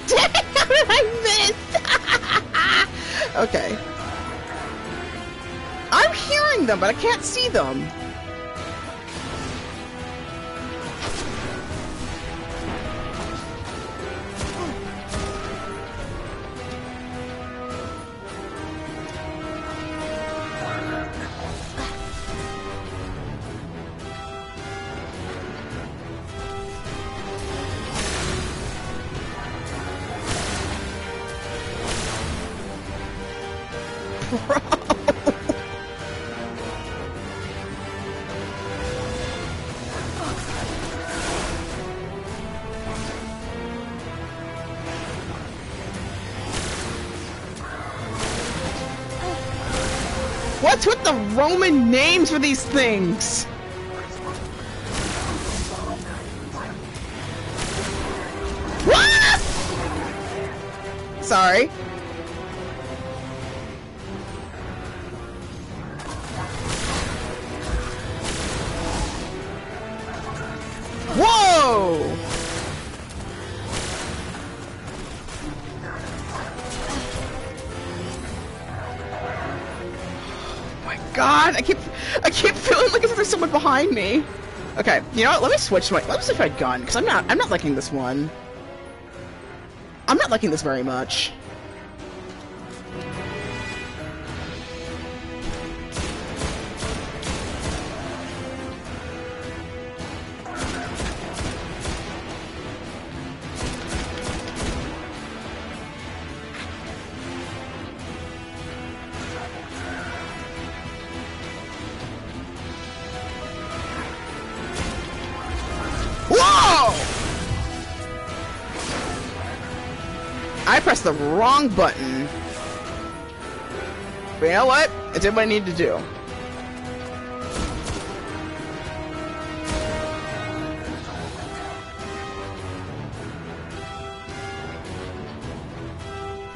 Dang! How did I miss? Okay. I'm hearing them, but I can't see them. What's with the Roman names for these things? What? Sorry. Whoa! God, I keep feeling like there's someone behind me. Okay, you know what? Let me switch my gun because I'm not liking this one. I'm not liking this very much. I pressed the wrong button. But you know what? I did what I needed to do.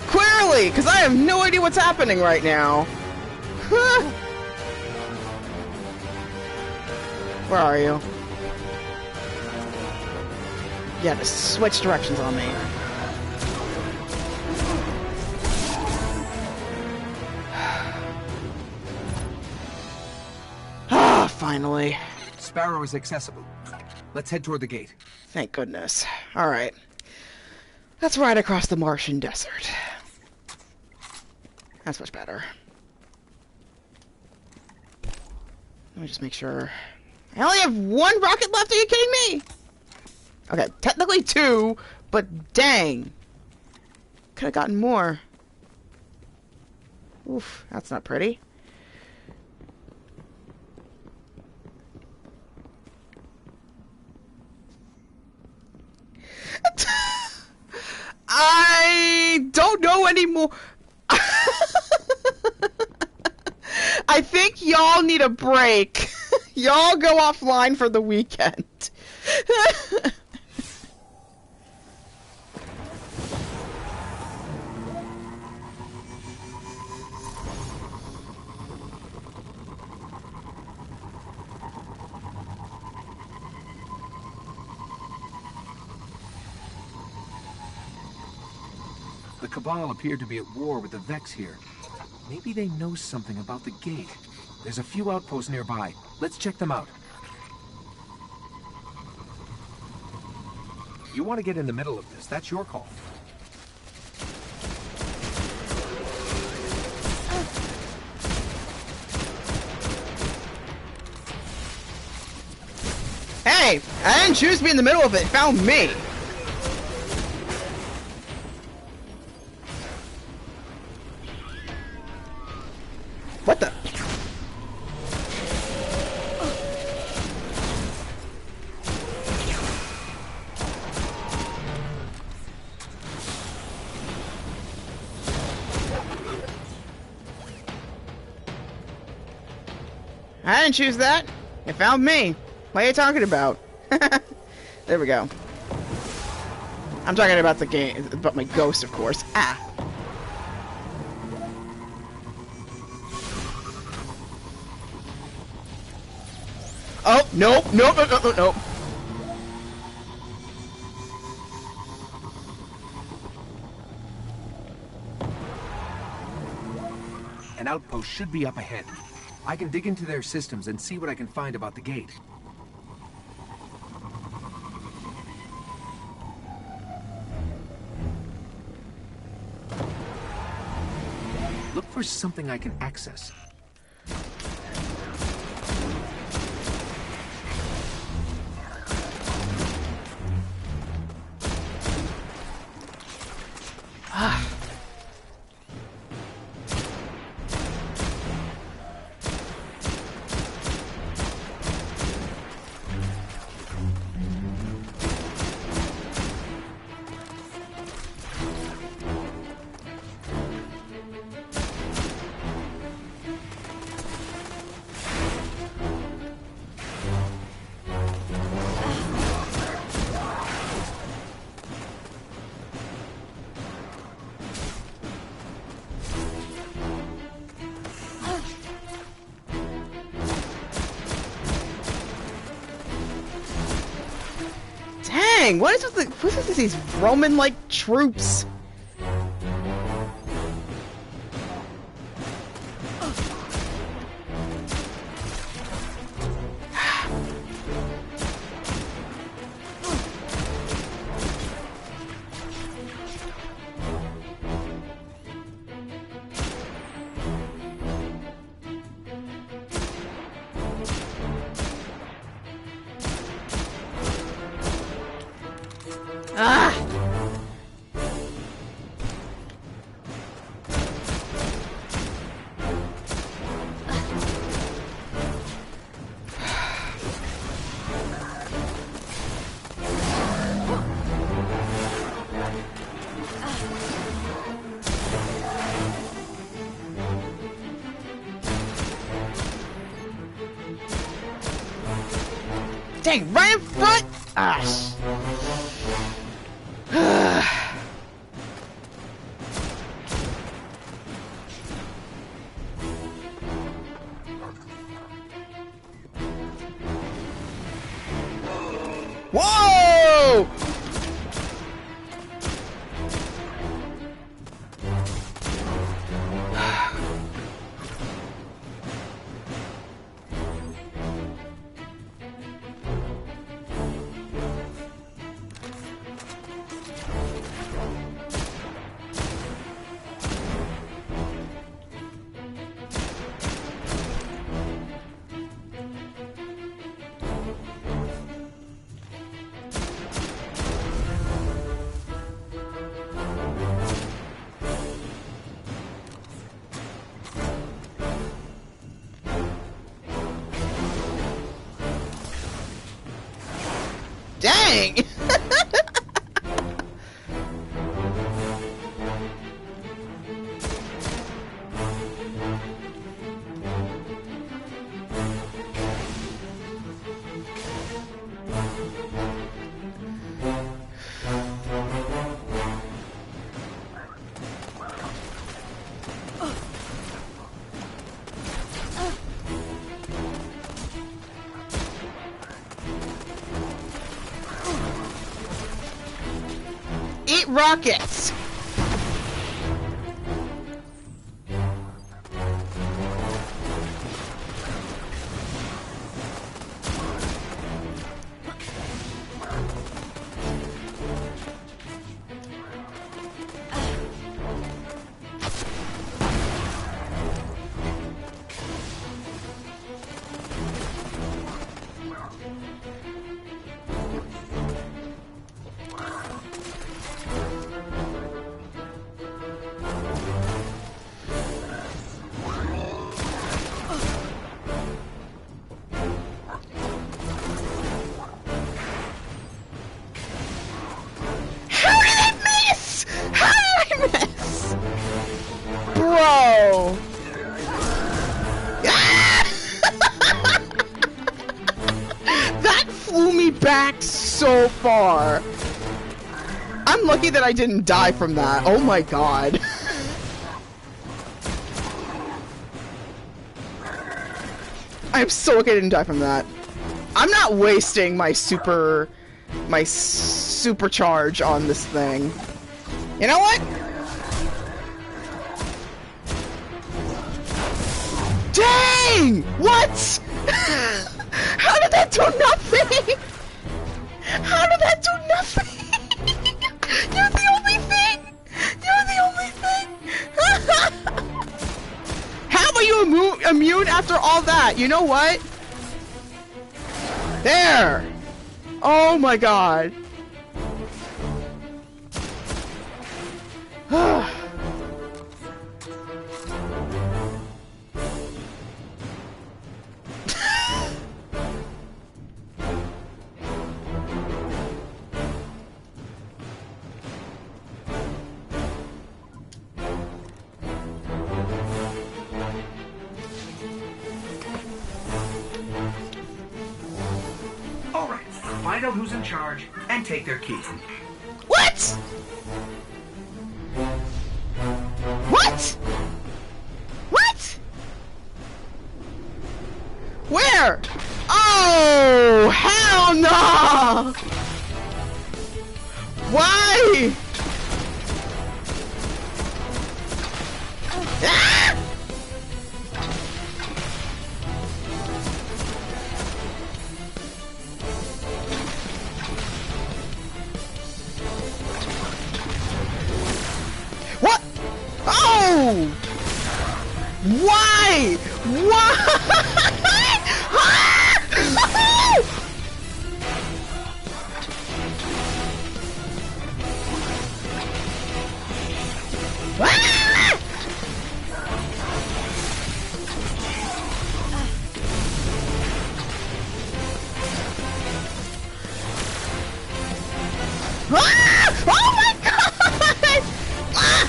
Clearly, because I have no idea what's happening right now. Where are you? Yeah, just switch directions on me. Finally. Sparrow is accessible. Let's head toward the gate. Thank goodness. Alright. Let's ride across the Martian desert. That's much better. Let me just make sure. I only have one rocket left, are you kidding me? Okay, technically two, but dang. Could have gotten more. Oof, that's not pretty. I don't know anymore. I think y'all need a break. Y'all go offline for the weekend. The Cabal appear to be at war with the Vex here. Maybe they know something about the gate. There's a few outposts nearby. Let's check them out. You want to get in the middle of this, that's your call. Hey! I didn't choose to be in the middle of it. It found me. What the? I didn't choose that. It found me. What are you talking about? There we go. I'm talking about the game, about my ghost, of course. Ah. Oh, nope, nope, nope, nope, nope. An outpost should be up ahead. I can dig into their systems and see what I can find about the gate. Look for something I can access. Dang, what is with these Roman-like troops? Ah! Dang, right in front! Ah. Whoa! Dang! Eat rockets! back so far. I'm lucky that I didn't die from that. Oh my god. I'm so lucky I didn't die from that. I'm not wasting my supercharge on this thing. You know what? Dang! What? How did that do nothing? How did that do nothing? You're the only thing! You're the only thing! How are you immune after all that? You know what? There! Oh my god. Alright, find out who's in charge and take their key. What? What? What? Where? Oh, hell no! Why? Ah! What? Oh! Why? Why? Ah! Ah! Oh my god! Ah!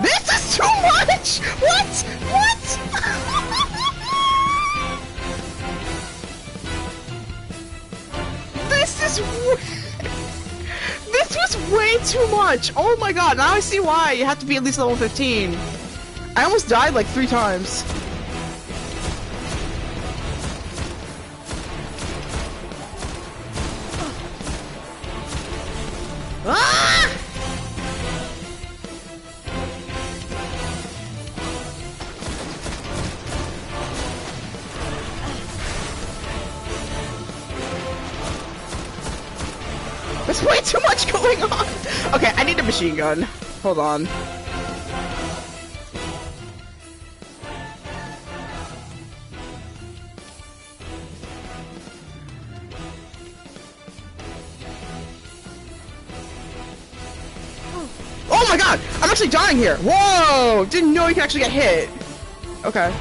This is too much! What? What? This is this was way too much! Oh my god, now I see why you have to be at least level 15. I almost died like 3 times. Ah! There's way too much going on! Okay, I need a machine gun. Hold on. Oh my god! I'm actually dying here! Whoa! Didn't know you could actually get hit. Okay.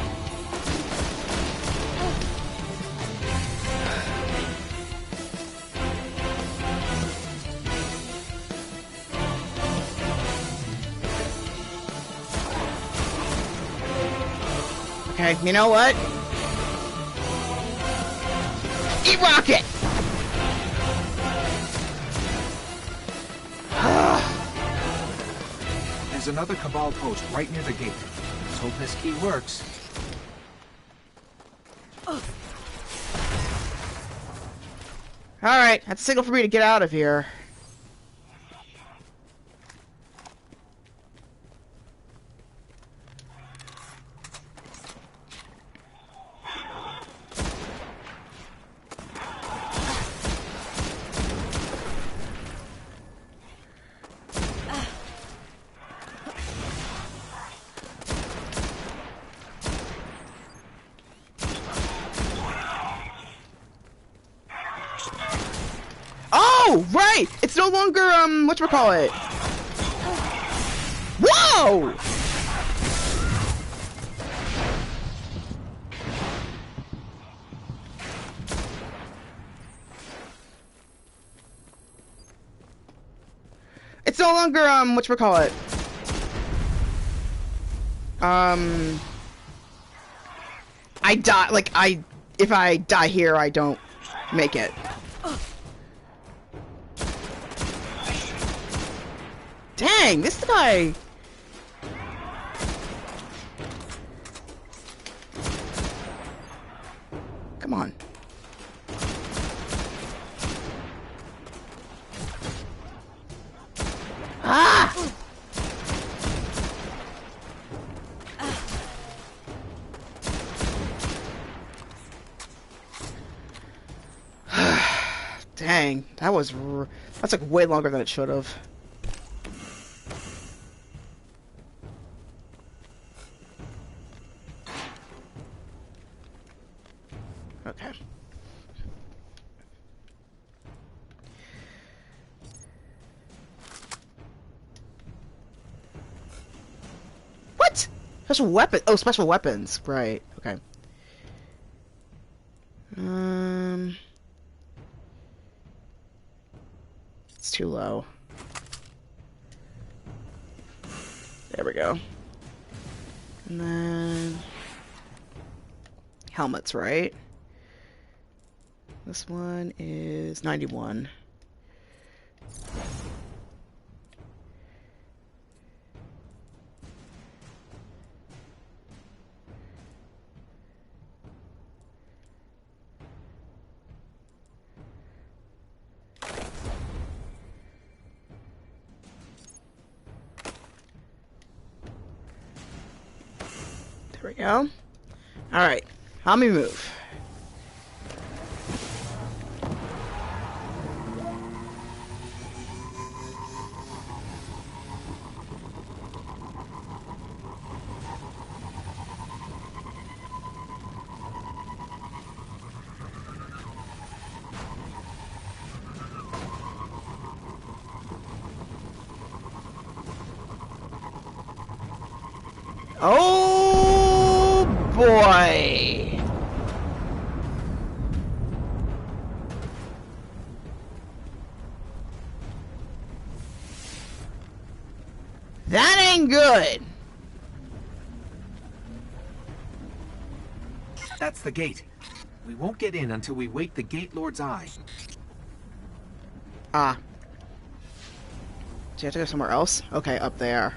Okay, you know what? Eat rocket! There's another Cabal post right near the gate. Let's hope this key works. Alright, that's a signal for me to get out of here. Oh, right! It's no longer, whatchamacallit? Whoa! It's no longer, whatchamacallit? I die, like, if I die here, I don't make it. Dang, this guy... Come on. Ah! Dang, that took way longer than it should have. Okay. What? Special weapon? Oh, special weapons. Right. Okay. It's too low. There we go. And then helmets, right? This one is 91. There we go. Alright, help me move. Oh boy! That ain't good! That's the gate. We won't get in until we wake the Gate Lord's eye. Ah. Do you have to go somewhere else? Okay, up there.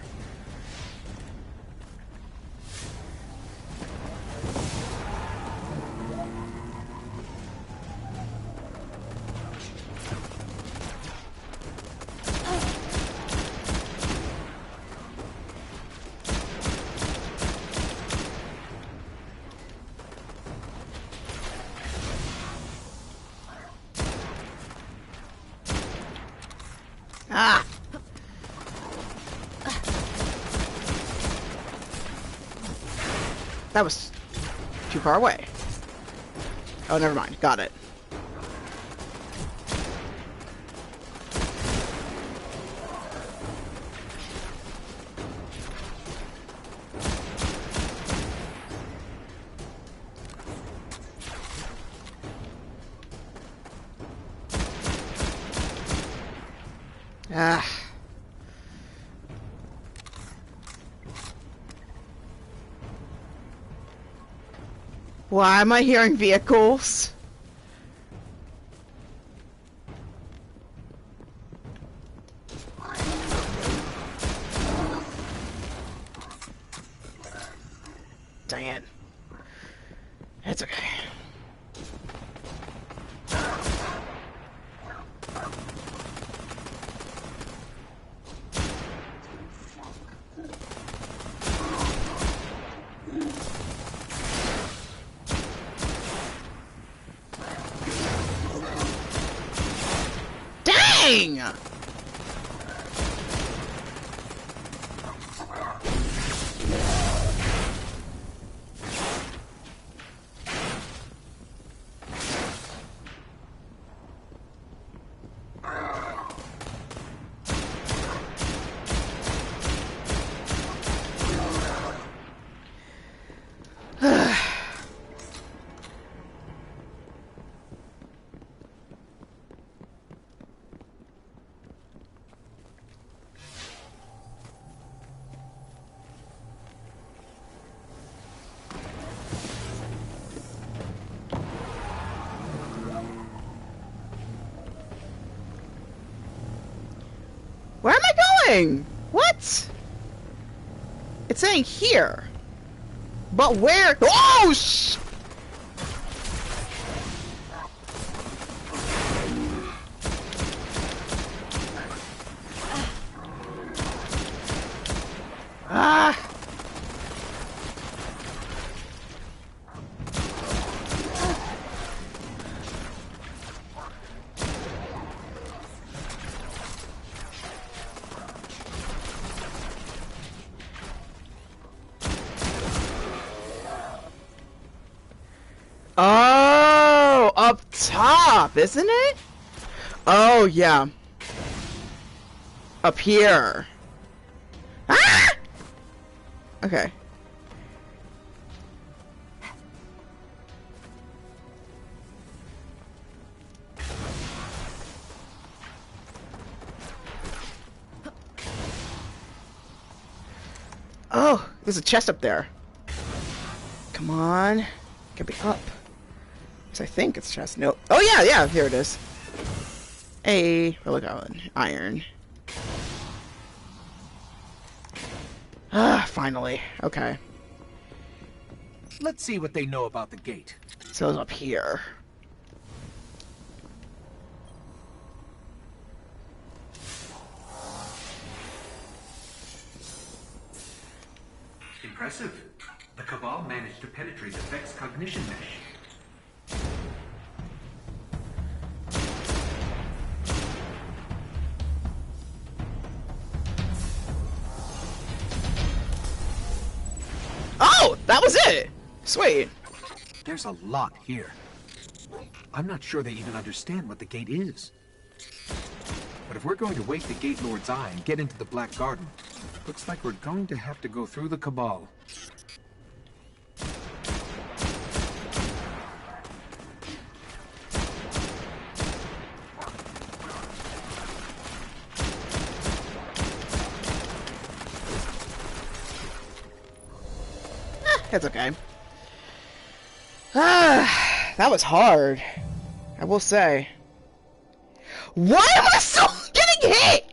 Ah! That was too far away. Oh, never mind. Got it. Ah. Why am I hearing vehicles? Dang it. It's okay. Dang! saying? What? It's saying here. But where? Oh, Ah! Oh, up top, isn't it? Oh, yeah. Up here. Ah! Okay. Oh, there's a chest up there. Come on. Get me up. I think it's chest. Nope. Oh, yeah, yeah, here it is. Hey, oh, look out. Iron. Ah, finally. Okay. Let's see what they know about the gate. So it's up here. Impressive. The Cabal managed to penetrate the Vex cognition mesh. Oh, that was it. Sweet. There's a lot here. I'm not sure they even understand what the gate is. But if we're going to wake the Gate Lord's eye and get into the Black Garden, looks like we're going to have to go through the Cabal. That's okay. Ah, that was hard. I will say. Why am I still getting hit?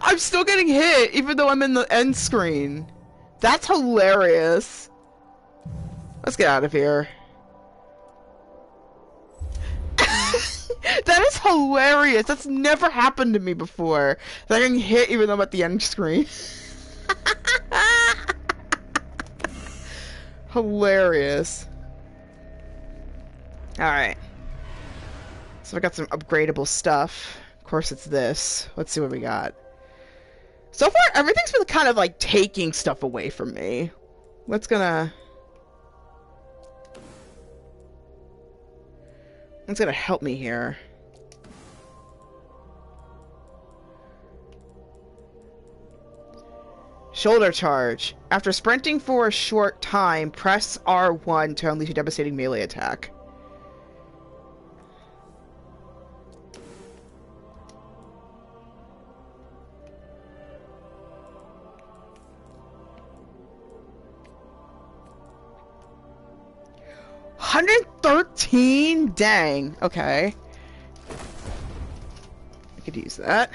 I'm still getting hit, even though I'm in the end screen. That's hilarious. Let's get out of here. That is hilarious. That's never happened to me before. That I'm getting hit even though I'm at the end screen. Hilarious. Alright. So I got some upgradable stuff. Of course it's this. Let's see what we got. So far, everything's been kind of like taking stuff away from me. What's gonna help me here? Shoulder charge. After sprinting for a short time, press R1 to unleash a devastating melee attack. $113? Dang. Okay. I could use that.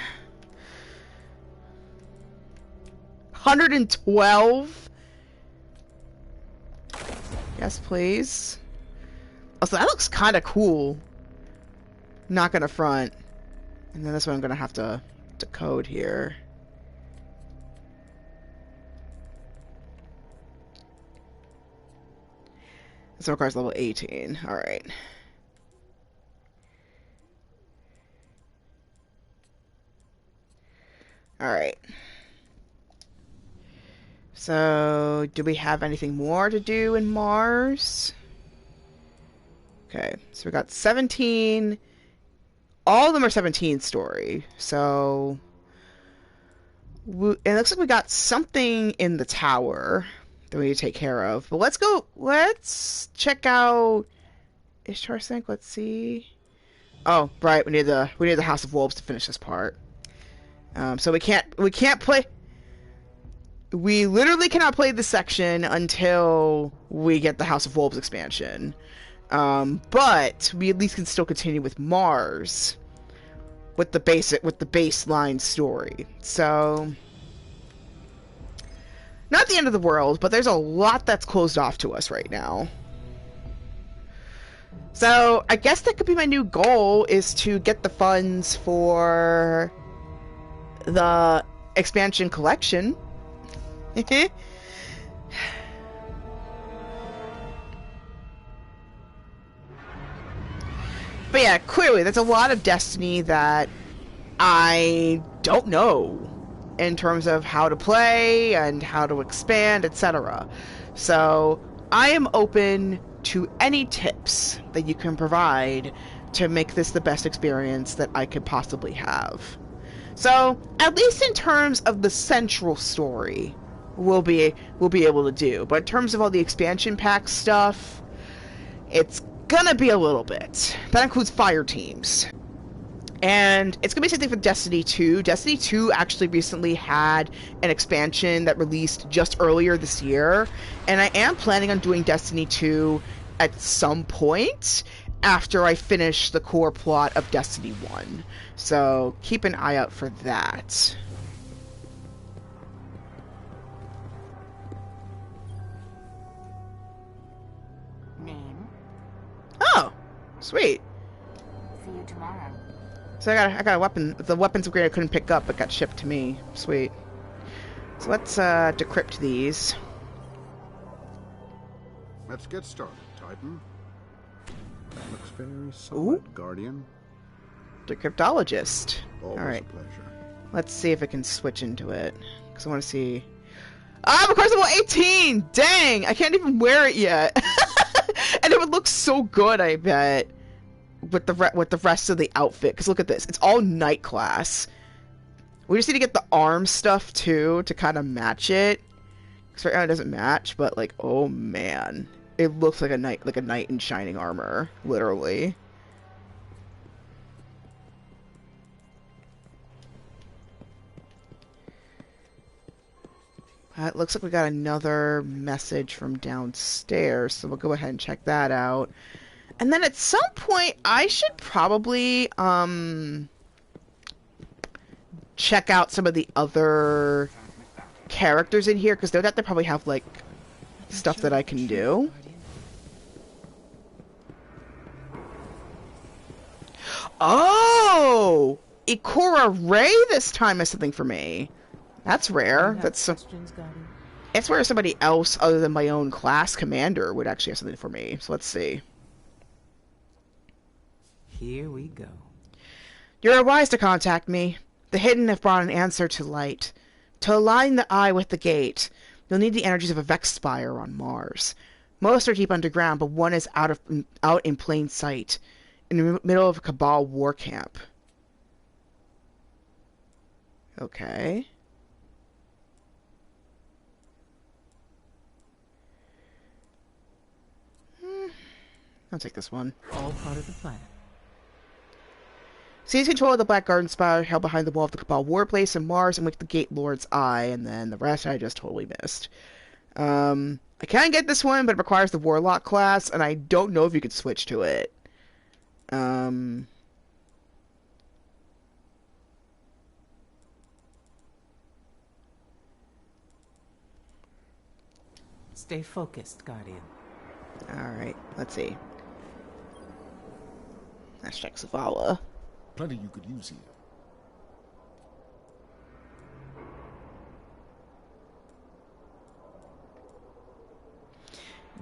112? Yes, please. Also, that looks kind of cool. Not gonna front. And then this one I'm gonna have to decode here. This requires level 18. Alright. Alright. So, do we have anything more to do in Mars? Okay, so we got 17. All of them are 17 story. So, it looks like we got something in the tower that we need to take care of. But let's check out Ishtar Sink. Let's see. Oh, right, we need the House of Wolves to finish this part. So we can't play. We literally cannot play this section until we get the House of Wolves expansion. But we at least can still continue with Mars. with the baseline story. So, not the end of the world, but there's a lot that's closed off to us right now. So, I guess that could be my new goal, is to get the funds for the expansion collection. But yeah, clearly, there's a lot of Destiny that I don't know in terms of how to play and how to expand, etc. So, I am open to any tips that you can provide to make this the best experience that I could possibly have. So, at least in terms of the central story, we'll be able to do. But in terms of all the expansion pack stuff, it's gonna be a little bit. That includes fire teams. And it's gonna be something for Destiny 2. Destiny 2 actually recently had an expansion that released just earlier this year, and I am planning on doing Destiny 2 at some point after I finish the core plot of Destiny 1. So keep an eye out for that. Name? Oh, sweet. See you tomorrow. So I got a weapon. The weapons upgrade I couldn't pick up, but got shipped to me. Sweet. So let's decrypt these. Let's get started, Titan. That looks very solid, Guardian. Decryptologist. Always All right. a pleasure. Let's see if it can switch into it, because I want to see. Ah, of course I'm 18. Dang, I can't even wear it yet. And it would look so good, I bet, with the rest of the outfit. Because look at this, it's all night class. We just need to get the arm stuff too to kind of match it. Because right now it doesn't match, but like, oh man, it looks like a knight in shining armor, literally. It looks like we got another message from downstairs, so we'll go ahead and check that out. And then at some point, I should probably check out some of the other characters in here, because they probably have like stuff that I can do. Oh! Ikora Rey this time has something for me. That's rare. That's it's where somebody else other than my own class commander would actually have something for me. So let's see. Here we go. You're wise to contact me. The hidden have brought an answer to light. To align the eye with the gate, you'll need the energies of a Vex Spire on Mars. Most are deep underground, but one is out in plain sight, in the middle of a Cabal war camp. Okay. I'll take this one. All part of the plan. Seize control of the Black Garden Spire held behind the wall of the Cabal War Place in Mars and with the Gate Lord's Eye, and then the rest I just totally missed. I can get this one, but it requires the Warlock class, and I don't know if you could switch to it. Stay focused, Guardian. Alright, let's see. Let's check Zavala. Plenty you could use here.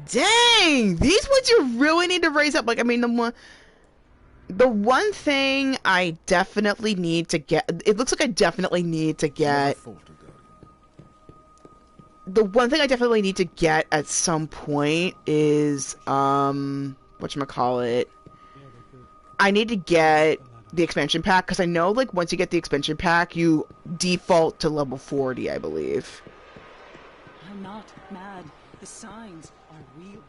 Dang! These ones you really need to raise up. Like, I mean, the one thing I definitely need to get... It looks like I definitely need to get... The one thing I definitely need to get at some point is, whatchamacallit? I need to get the expansion pack, because I know, like, once you get the expansion pack, you default to level 40, I believe. I'm not mad. The signs are real.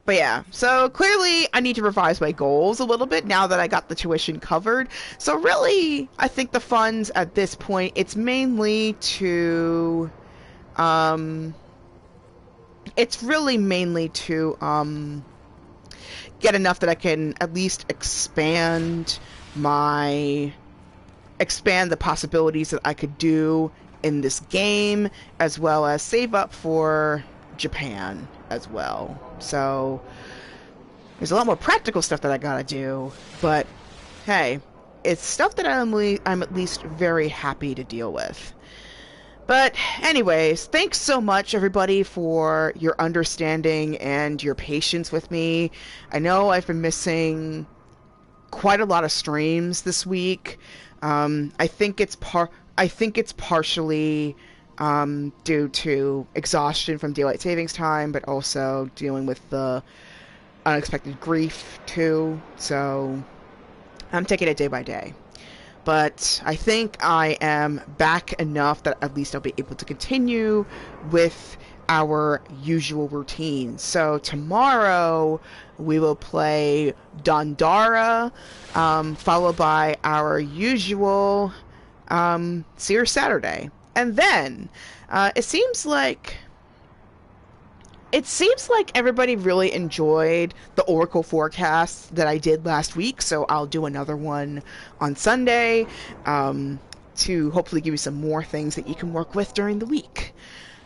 But yeah, so clearly I need to revise my goals a little bit now that I got the tuition covered. So really, I think the funds at this point, it's mainly to, get enough that I can at least expand the possibilities that I could do in this game, as well as save up for Japan as well. So there's a lot more practical stuff that I gotta do, but hey, it's stuff that I'm at least very happy to deal with. But anyways, thanks so much everybody for your understanding and your patience with me. I know I've been missing quite a lot of streams this week. I think it's partially due to exhaustion from daylight savings time, but also dealing with the unexpected grief too. So I'm taking it day by day. But I think I am back enough that at least I'll be able to continue with our usual routine. So tomorrow we will play Dandara, followed by our usual Sears Saturday. And then it seems like everybody really enjoyed the Oracle forecast that I did last week, so I'll do another one on Sunday to hopefully give you some more things that you can work with during the week.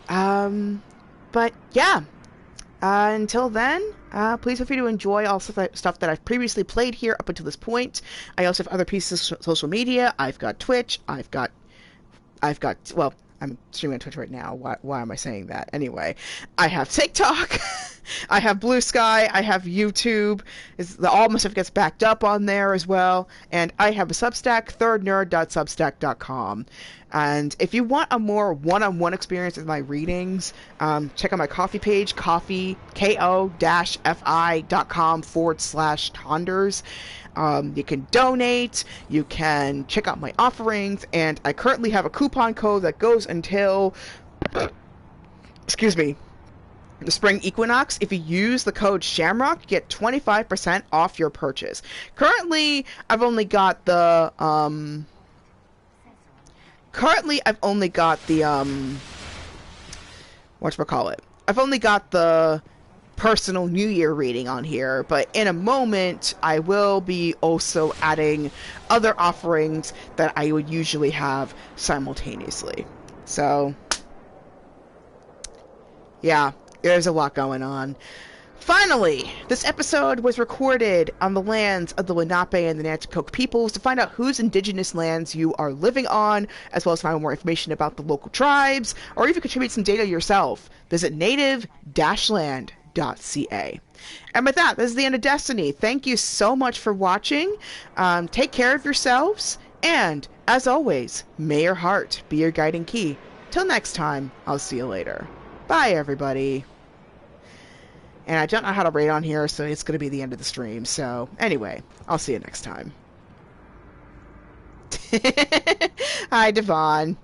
But yeah, until then, please feel free to enjoy all stuff that I've previously played here up until this point. I also have other pieces of social media. I've got Twitch. Well, I'm streaming on Twitch right now. Why am I saying that? Anyway, I have TikTok, I have Blue Sky, I have YouTube. All my stuff gets backed up on there as well. And I have a Substack, thirdnerd.substack.com. And if you want a more one-on-one experience with my readings, check out my Ko-fi page, ko-fi.com/Tonders. You can donate, you can check out my offerings, and I currently have a coupon code that goes until, the spring equinox. If you use the code Shamrock, you get 25% off your purchase. Currently, I've only got the, whatchamacallit? I've only got the personal New Year reading on here, but in a moment I will be also adding other offerings that I would usually have simultaneously. So yeah, there's a lot going on. Finally, this episode was recorded on the lands of the Lenape and the Nanticoke peoples. To find out whose indigenous lands you are living on, as well as find out more information about the local tribes, or even contribute some data yourself, visit native-land.ca. And with that, this is the end of Destiny. Thank you so much for watching. Take care of yourselves, and as always, may your heart be your guiding key. Till next time, I'll see you later. Bye, everybody. And I don't know how to rate on here, so it's going to be the end of the stream. So anyway, I'll see you next time. Hi, Devon.